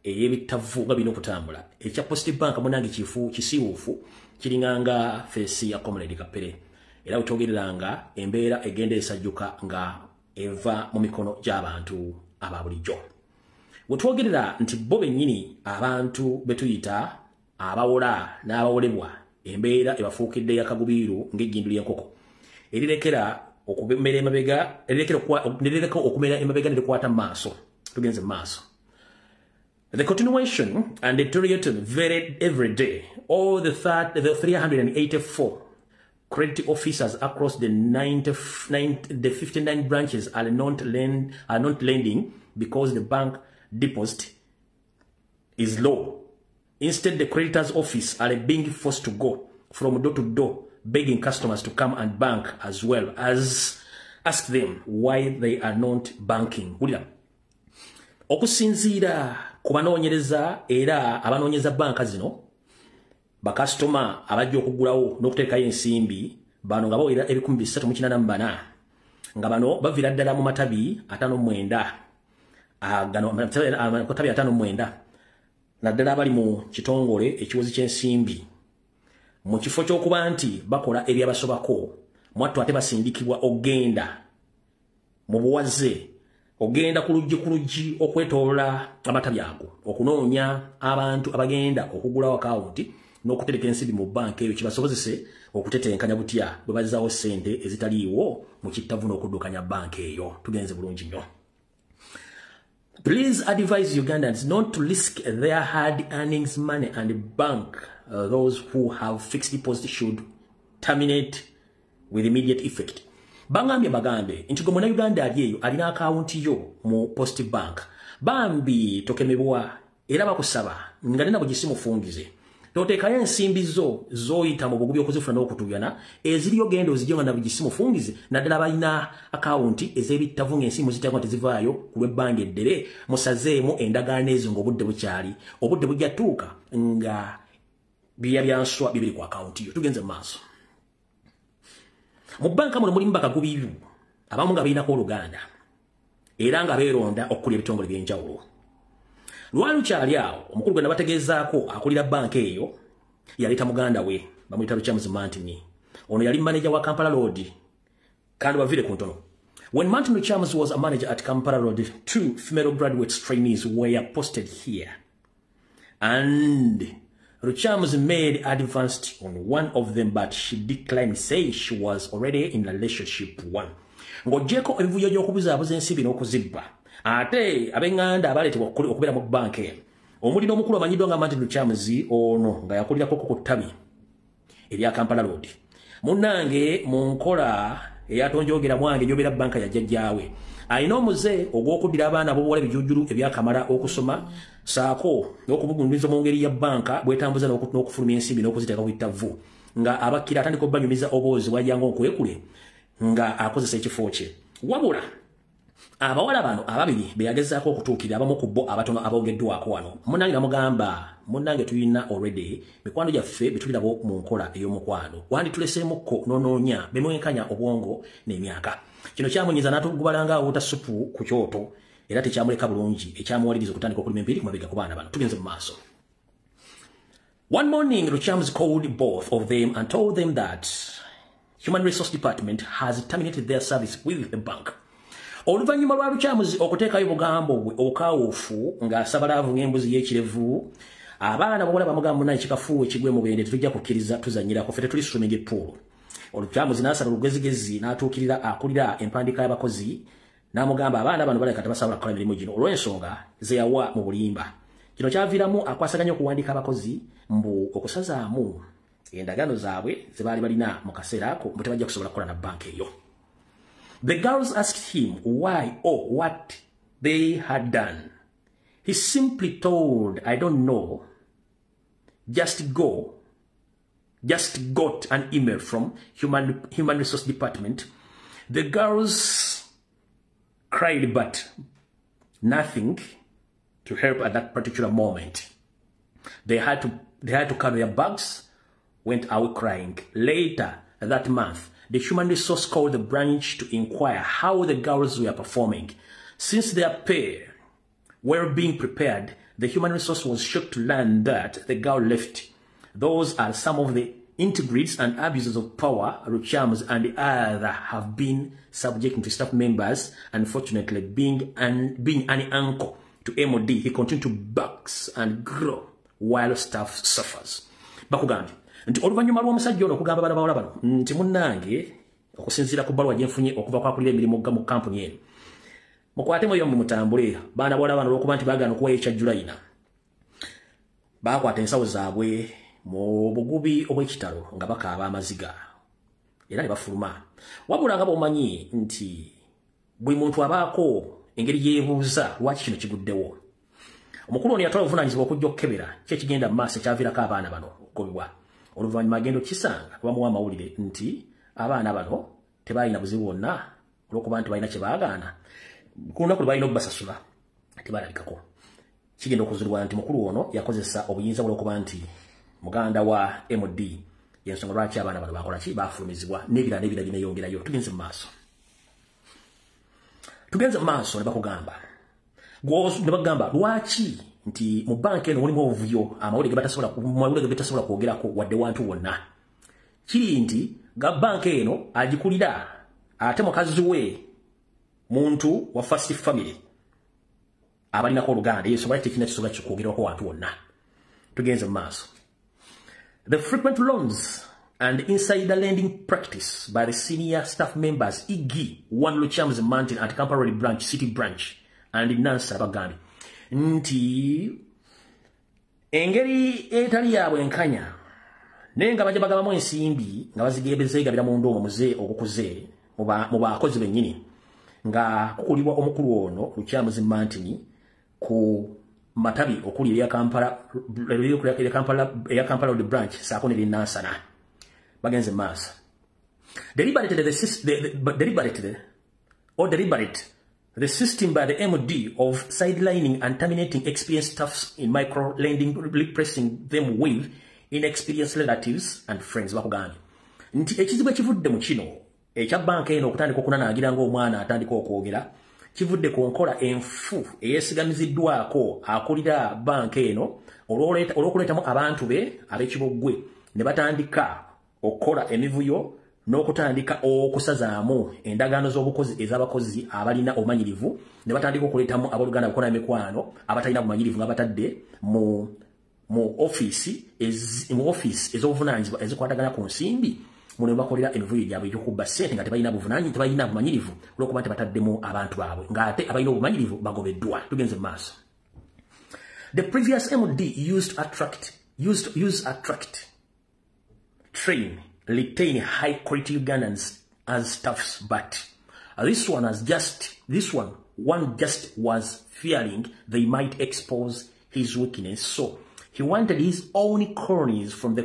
ey'ebitavu nga bino okutambula ekya Post Bank munange kifu kisiwufu kiringanga fesi ya Comrade Kapere era utogereranga embeera egenda esajjuka nga eva mu mikono gy'abantu ababulijjo. Wetwogerera nti bo bennyini abantu betuyita abawola n'abawolebwa embeera ebafuukidde yakagubiiru ng'ejjindu ly'enkoko erirekera okumera emabega okumera emabega ne likwata mu maaso. Tugenze mu maaso. The continuation and deterioration varied every day. All the 384 credit officers across the 59 branches are not lending because the bank deposit is low. Instead, the creditor's office are being forced to go from door to door, begging customers to come and bank as well as ask them why they are not banking. Okusinziira kubanoonyereza era abanoonyeza banka zino bakasitoma abajja okugulawo n'okuteekayo ensimbi bano nga bawera 384 nga bano bavira ddala mu matabi 59 amatabi 59 naddala abali mu kitongole ekiwozi ky'ensimbi mu kifo ky'okuba nti bakola ebyabasobako mwattu ate basindikibwa ogenda mu buwaze ogenda ku luggi okwetoola amatabi ago okunoonya abantu abagenda okugulawo akawunti n'okutereka ensimbi mu banka eyo kibasobozese okutetenkanya butya bwe bazaawo ssente ezitaliiwo mu kittavu n'okuddukanya banka eyo. Tugenze bulungi nnyo. Please advise Ugandans not to risk their hard earnings money and bank. Those who have fixed deposit should terminate with immediate effect. Bangambye bagambe nti gwe Munnayuganda ali eyo alina akawunti yo mu Post Bank bambi tokemebwa era bakusaba nga nena bugisimufungize toteekayo ensimbi zo zoyita mu bugubi okuzifuna n'okutuyana eziriyo genda ozijjonga na bugisimufungize naddala balina akawunti ez'ebittavu ng'ensimu zitagwa tezivaayo ku lw'ebbanga eddere musazeemu endagaano ezo ng'obudde bukyali obudde bujja tuuka nga byanswa bibiri ku akawunti yo. Tugenze mu maaso. Mu banka muno mulimu bakagubiiru abamu nga balinako Oluganda era nga beeronda okukulya ebitongole by'enjawulo. Lwali lukyali awo omukulu gwe nabategeezaako akulira banka eyo yaleeta muganda we bamuyita Luchamuzi Martin. Ono yali manager wa Kampala Road kandi bavire ku ntono. When Martin Luchamuzi was a manager at Kampala Road, 2 female graduate trainees were posted here and Luchamuzi made advanced on one of them, but she declined, saying she was already in a relationship one. Ng'ogyeko ebivuyo gy'okubuzaabuza ensimbi n'okuzibba. Ate ab'enganda abaleetebwa okubeera mu banka eyo. Omuli n'omukulu amanyiddwa nga Martin Luchamuzi ono nga yakulirako ku ttabi erya Kampala Road. Munnange mu nkola eyatonjogera mwange gy'obeera banka ya jjajjaawe. Alina omuze ogw'okuddira abaana b'obuwala ebijujjulu ebyakamala okusoma saako n'okubugumiriza mu ngeri ya banka bwetambuza n'okufulumya ensimbi n'okuziteeka ku bittavu nga abakkira atandika obbanyumiza oboozi wajjanga okwekule nga akozesa ekifo kye. Wabula abawala bano ababiri beyagezaako okutuukira abamu ku bo abatono aboogeddwako wano. Munnange namugamba munnange tulina already mikwano gyaffe betulirabo mu nkola ey'omukwano wandituleseemukko n'onoonya bemwenkanya obwongo n'emyaka. Kino kyamunyiza n'atugubalanga awuuta supu ku kyoto era tekyamuleka bulungi ekyamuwaliriza okutandika okulima empiri ku mabega ku baana bano. Tugenze mu maaso. One morning Luchamuzi called both of them and told them that Human Resource Department has terminated their service with the bank. Oluvanyuma lwa Lukyamuzi okuteekayo bugambo bwe okawufu nga Sabalavu ng'embuzi y'ekirevu abaana babola bamugamba naye kikafuwe kigwe mu bende tujja kukkiriza tuzanyirako ffe tetulisomenge pool. Olukyamuzi n'asala olugezigezi n'atuukirira akulira empandiika y'abakozi n'amugamba abaana bano baleka tabasobola kukola emirimu gino olw'ensonga ze yawa mu bulimba. Kino kyaviiramu akwasaganya okuwandiika abakozi mbu okusazaamu endagaano zaabwe ze baali balina mu kaseera ako mbu tebajja kusobola kukola na banka eyo. The girls asked him why or what they had done. He simply told, I don't know, just got an email from Human Resource Department. The girls cried, but nothing to help at that particular moment. They had to carry their bags, went out crying. Later that month, the Human Resource called the branch to inquire how the girls were performing. Since their pay were being prepared, the Human Resource was shocked to learn that the girl left. Those are some of the integrities and abuses of power Lukyamuzi and the other have been subjecting to staff members. Unfortunately, being an uncle to MOD, he continued to box and grow while staff suffers. Bakugambye nti oluvanyuma lw'omusajja ono okugamba bana bawala bano nti munnange okusinziira ku bbaluwa gye nfunye okuva ku akulira emirimu mu kampuni eno mukwatemu eyo mutambule baana bawala bano olw'okuba nti baagaana okuwa ekya Julayina baakwata ensawo zaabwe mu bugubi obw'ekitalo nga bakaaba amaziga era ne bafuluma. Wabula nga bw'omanyi nti buli muntu abaako engeri gyebuuza lwaki kino kiguddewo. Omukulu ono yatwala obuvunaanyizibwa okujja okukebera ki ekigenda mu maaso ekyaviirako abaana bano okugobebwa. Oluvannyuma agenda okisanga bamuwa amawulire nti abaana bano tebalina buzibu bwonna olw'okuba nti balina kye baagaana. Ku lunaku lwe balina okubasasula tebalalikako. Kigenda okuzulibwa nti mukulu ono yakozesa obuyinza olw'okuba nti muganda wa MOD y'ensonga lwaki abaana bano bakola ki baafulumizibwa n'ebirala n'ebirala bineeyongerayo. Tugenze mu maaso ne bakugamba ne bagamba lwaki nti mu banka eno mulimu obuvuyo amawulire ge batasobola kwogerako wadde wantu wonna. Kiri nti ga banka eno agikulira ate mukazi we muntu wa First Family abalinako oluganda yesobola tekina kisobola kikwogerako wantu wonna. Tugenze mu maaso. The frequent loans and insider lending practice by the senior staff members Iggy, One Lukyamuzi Mountain at Kampala Road Branch, City Branch, and Nansa bagambye nti engeri etali yaabwe enkanya naye nga bajja bagabamu ensimbi nga bazigebezegabira mu ndongo muze okukuze mu bakozi bennyini nga kukulibwa omukulu ono Lukyamuzi Mountain ku matabi okuli ya Kampala Road Branch saako ne Nansana. Bagenze mass. Deliberate the system by the MOD of sidelining and terminating experienced staffs in micro lending, replacing them with inexperienced relatives and friends. Bakugambye nti ekizibu ekivudde mu kino ekya banka eno okutandika okunanaagira ng'omwana atandika okwogera kivudde ku nkola enfu eyeesigamiziddwako akulira banka eno olw'okuleetamu abantu be ab'ekiboggwe ne batandika okukola emivuyo n'okutandika okusazaamu endagaano z'obukozi ez'abakozi abalina obumanyirivu ne batandika okuleetamu abooluganda bukola emikwano abatalina bumanyirivu nga batadde mu office ez'obuvunaanyizibwa ezikwatagana ku nsimbi muno bakolera emivuyo gyabwe egy'okubba ssente nga tebalina bumanyirivu olw'okuba nti bataddemu abantu baabwe ng'ate abalina obumanyirivu bagobeddwa. Tugenze mu maaso. The previous MOD used attract, train, retain high quality Ugandans as staffs, but this one just was fearing they might expose his weakness, so he wanted his own cronies from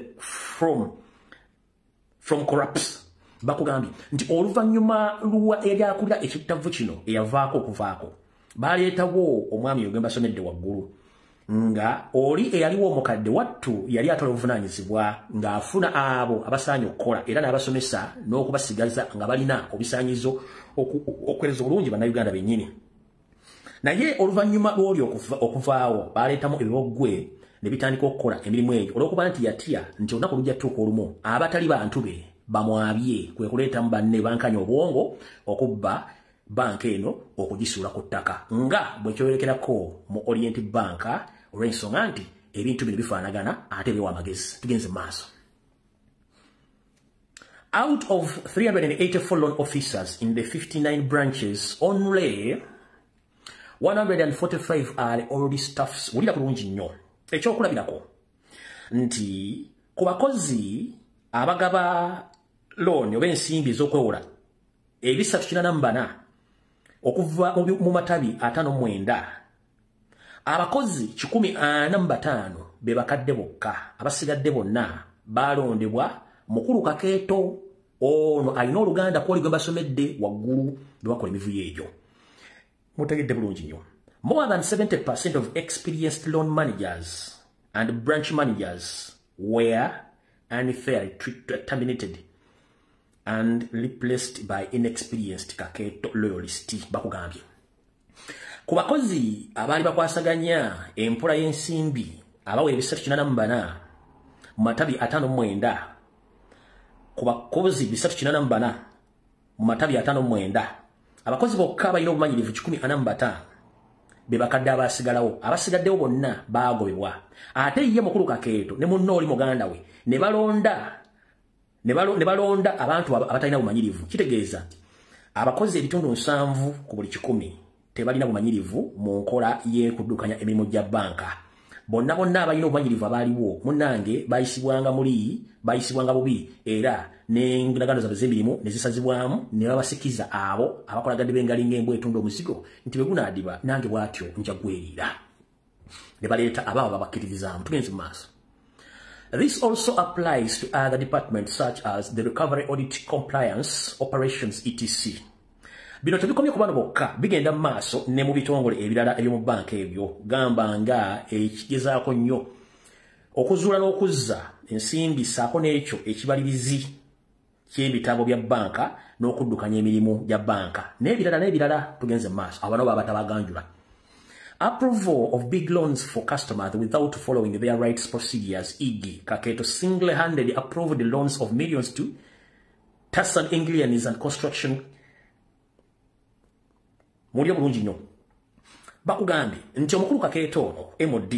corrupts. Bakugambye nti oluvannyuma luwa eryakulira ekittavu kino eyavaako okuvaako baleetawo omwami oyo gemba sonedde waggulu nga oli eyaliwo omukadde wattu yali atwala obuvunaanyizibwa ng'afuna abo abasaanye okukola era n'abasomesa n'okubasigaza nga balina obisaanyizo okwereza obulungi bannayuganda bennyini. Naye oluvannyuma lw'oli okuvaawo baleetamu ebiboggwe ne bitandika okukola emirimu egyo olw'okuba nti yatya nti olunaku lujja tuuka olumu abatali bantu be bamwabye kwe kuleeta mbanne bankanya obwongo okubba banka eno okugisuula ku ttaka nga bwe kyolekerako mu Orient Bank olw'ensonga nti ebintu bino bifaanagana ate biwa amagezi. Tugenze maaso. Out of 384 loan officers in the 59 branches, only 145 are already staffs. Wulira kulungi nnyo. Ekyokulabirako nti ku bakozi abagaba loan oba ensimbi ez'okwewola ebisatu kina nambana okuva mu matabi 59 abakozi 145 be bakadde bokka abasigadde bonna balondebwa mukulu Kakeeto ono alina oluganda kwoli gwe basomedde waggulu be bakola emivuyo egyo. Mutegedde bulungi nnyo. More than 70% of experienced loan managers and branch managers were unfairly terminated and replaced by inexperienced Kakeeto loyalists. Bakugambye ku bakozi abaali bakwasaganya empola y'ensimbi abawe ebisatu kina nambana mu matabi 59 ku bakozi bisatu kina nambana mu matabi 59 abakozi bokka balina obumanyirivu 145 be bakadde abasigalawo abasigaddewo bonna baagobebwa ate ye mukulu Kakeeto ne munno oli muganda we ne balonda abantu abatalina bumanyirivu. Kitegeeza abakozi ebitundu 7 ku buli 100 tebalina bumanyirivu mu nkola y'ekuddukanya emirimu gya banka. Bonna abalina obumanyirivu abaaliwo munnange bayisibwanga bubi era n'endagaano zaabwe z'emirimu ne zisazibwamu ne babasikiza abo abakolagadde b'engalinga embwa etundu omuzigo nti bwe gunaadiba nange bw'atyo nja gweriira ne baleeta abaabo babakkiririzaamu. Tugenze mu maaso. This also applies to other departments such as the recovery audit compliance operations etc. Bino tebikomye ku bano bokka bigenda mu maaso ne mu bitongole ebirala eby'omu banka ebyo gamba nga ekigezaako nnyo okuzuula n'okuzza ensimbi saako n'ekyo ekibalirizi ky'ebitabo bya banka n'okuddukanya emirimu gya banka n'ebirala. Tugenze mu maaso. Abano baba batabaganjula. Approval of big loans for customers without following their rights procedures, e.g. Kakeeto single-handedly approved the loans of millions to Tassan Englianis and Construction. Mulio bulungi nnyo. Bakugambye nti omukulu Kakeeto ono MOD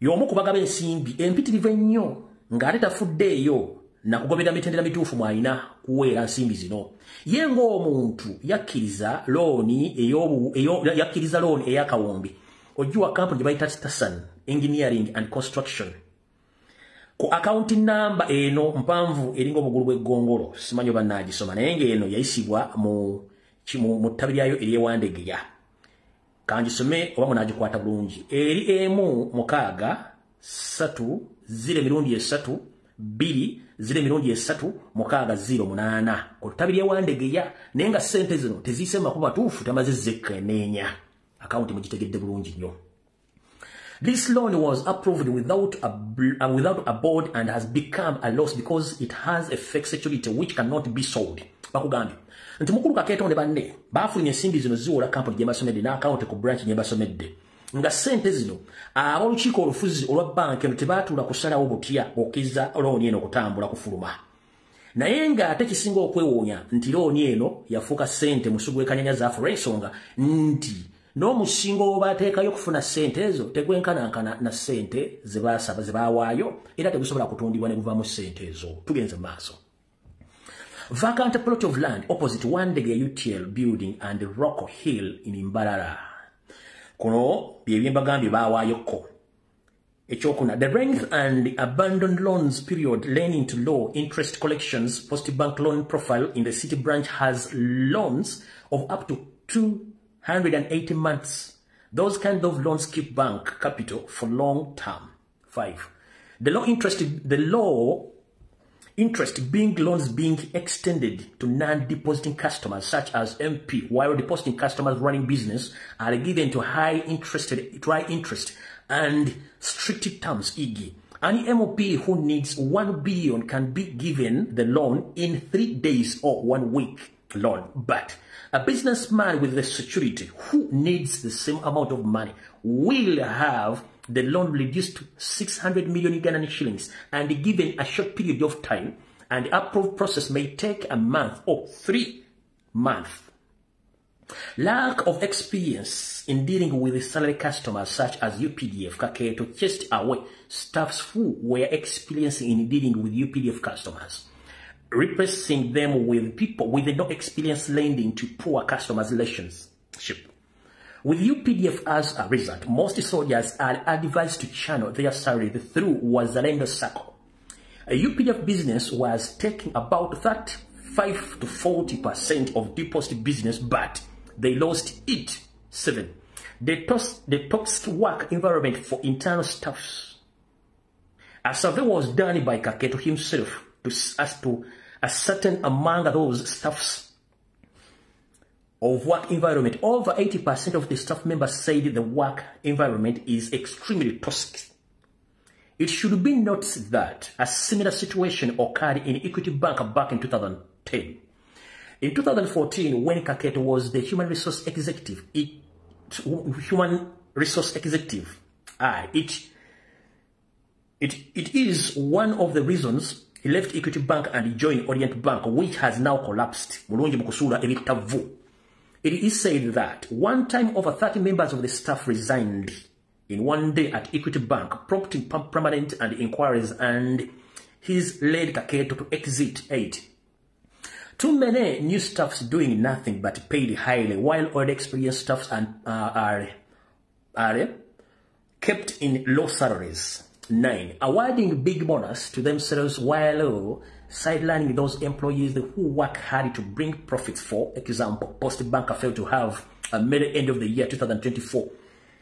y'omu ku bagaba ensimbi empitirivu ennyo ng'ate tafuddeeyo na kugobera mitendera mituufu mwalina kuweera nsimbi zino. Ye ng'omuntu yakkiriza looni ey'akawombi ogiwa kampuni gye bayita Tassan Engineering and Construction ku akaunti namba eno mpanvu eringa obugulu bw'eggongolo simanyi oba naagisoma naye ng'eno yayisibwa mu ttabi lyayo ery'ewandegeya. Kangisome oba munaagikwata bulungi. Eri 1-6-3-2-0-3-6-08 ku ttabi ly'ewandegeya naye nga ssente zino teziise mu makubo matuufu tamaze zekkeneenya. Akaunti mugitegedde bulungi nnyo. This loan was approved without a board and has become a loss because it has a fake security which cannot be sold. Bakugambye nti mukulu Kakeeto ne banne baafulumya ensimbi zino ziwola kampuni gye basomedde n'akawunti ku branch gye basomedde nga ssente zino ab'olukiiko olufuzi olwa banka eno tebaatuula kusalawo butya okkiza looni eno okutambula kufuluma. Naye ng'ate kisinga okwewuunya nti looni eno yafuuka ssente musugu w'ekanyanya zaafu olw'ensonga nti n'omusingo obateekayo okufuna ssente ezo tegwenkanankana na ssente ze baawaayo era tegusobola kutundibwa ne guvaamu ssente ezo. Tugenze mu maaso. Vacant plot of land opposite Wandege UTL building and Rocco Hill in Mbarara. Kuno byembagambye bawaayokko. Ekyokuna, the length and the abandoned loans period leading to low interest collections. Post Bank loan profile in the city branch has loans of up to 280 months. Those kind of loans keep bank capital for long term. 5. The low interest being loans being extended to non-depositing customers such as MP, while depositing customers running business are given to high interest and strict terms, e.g. Any MOP who needs 1 billion can be given the loan in 3 days or 1 week loan. But a businessman with the security who needs the same amount of money will have the loan reduced to 600 million Ugandan shillings and given a short period of time and the approval process may take a month or 3 months. Lack of experience in dealing with salary customers such as UPDF, Kaketo chased away staffs who were experienced in dealing with UPDF customers, replacing them with people with no experience lending to poor customers' relationship. With UPDF as a result, most soldiers are advised to channel their salary through Wazalendo Circle. A UPDF business was taking about 35 to 40% of deposit business, but they lost it. 7. The toxic work environment for internal staffs. A survey was done by Kaketo himself as to ascertain among those staffs of work environment. Over 80% of the staff members said the work environment is extremely toxic. It should be noticed that a similar situation occurred in Equity Bank back in 2010. In 2014, when Kaketo was the human resource executive, it is one of the reasons he left Equity Bank and joined Orient Bank, which has now collapsed. It is said that one time over 30 members of the staff resigned in one day at Equity Bank, prompting permanent and inquiries, and his led Kaketo to exit 8. Too many new staffs doing nothing but paid highly, while already experienced staffs are kept in low salaries. 9. Awarding big bonus to themselves while sidelining those employees who work hard to bring profits. For example, Post Bank failed to have a middle end of the year 2024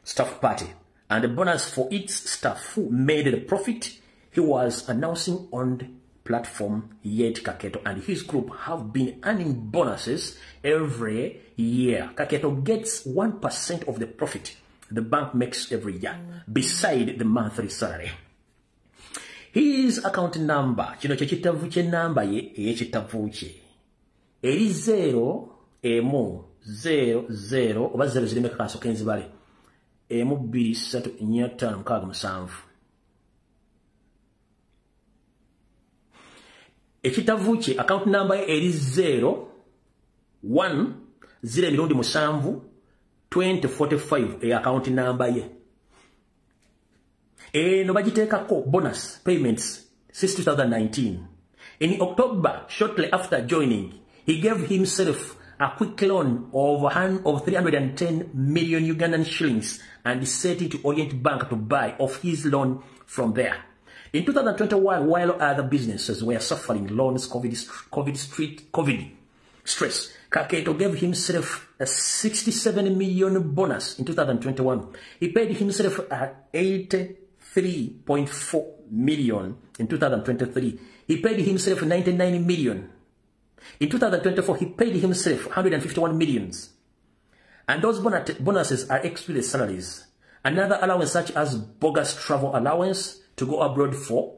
staff party, and a bonus for its staff who made the profit he was announcing on the platform. Yet Kaketo and his group have been earning bonuses every year. Kaketo gets 1% of the profit the bank makes every year, beside the monthly salary. His account number, kino chekitavu kye number ye eyekitavu kye eri 0 emu 00 oba 0 zirime kasoka enzibale emu 2 3 4 5 6 7. Ekitavu kye account number ye eri 0 1 0 mirundi 7 2045 e account number ye. No bagiteekako bonus payments since 2019. In October, shortly after joining, he gave himself a quick loan of 310 million Ugandan shillings and set it to Orient Bank to buy off his loan from there. In 2021, while other businesses were suffering loans COVID stress, Kaketo gave himself a 67 million bonus in 2021. He paid himself 83.4 million in 2023. He paid himself 99 million. In 2024, he paid himself 151 millions. And those bonuses are excluded salaries. Another allowance such as bogus travel allowance to go abroad for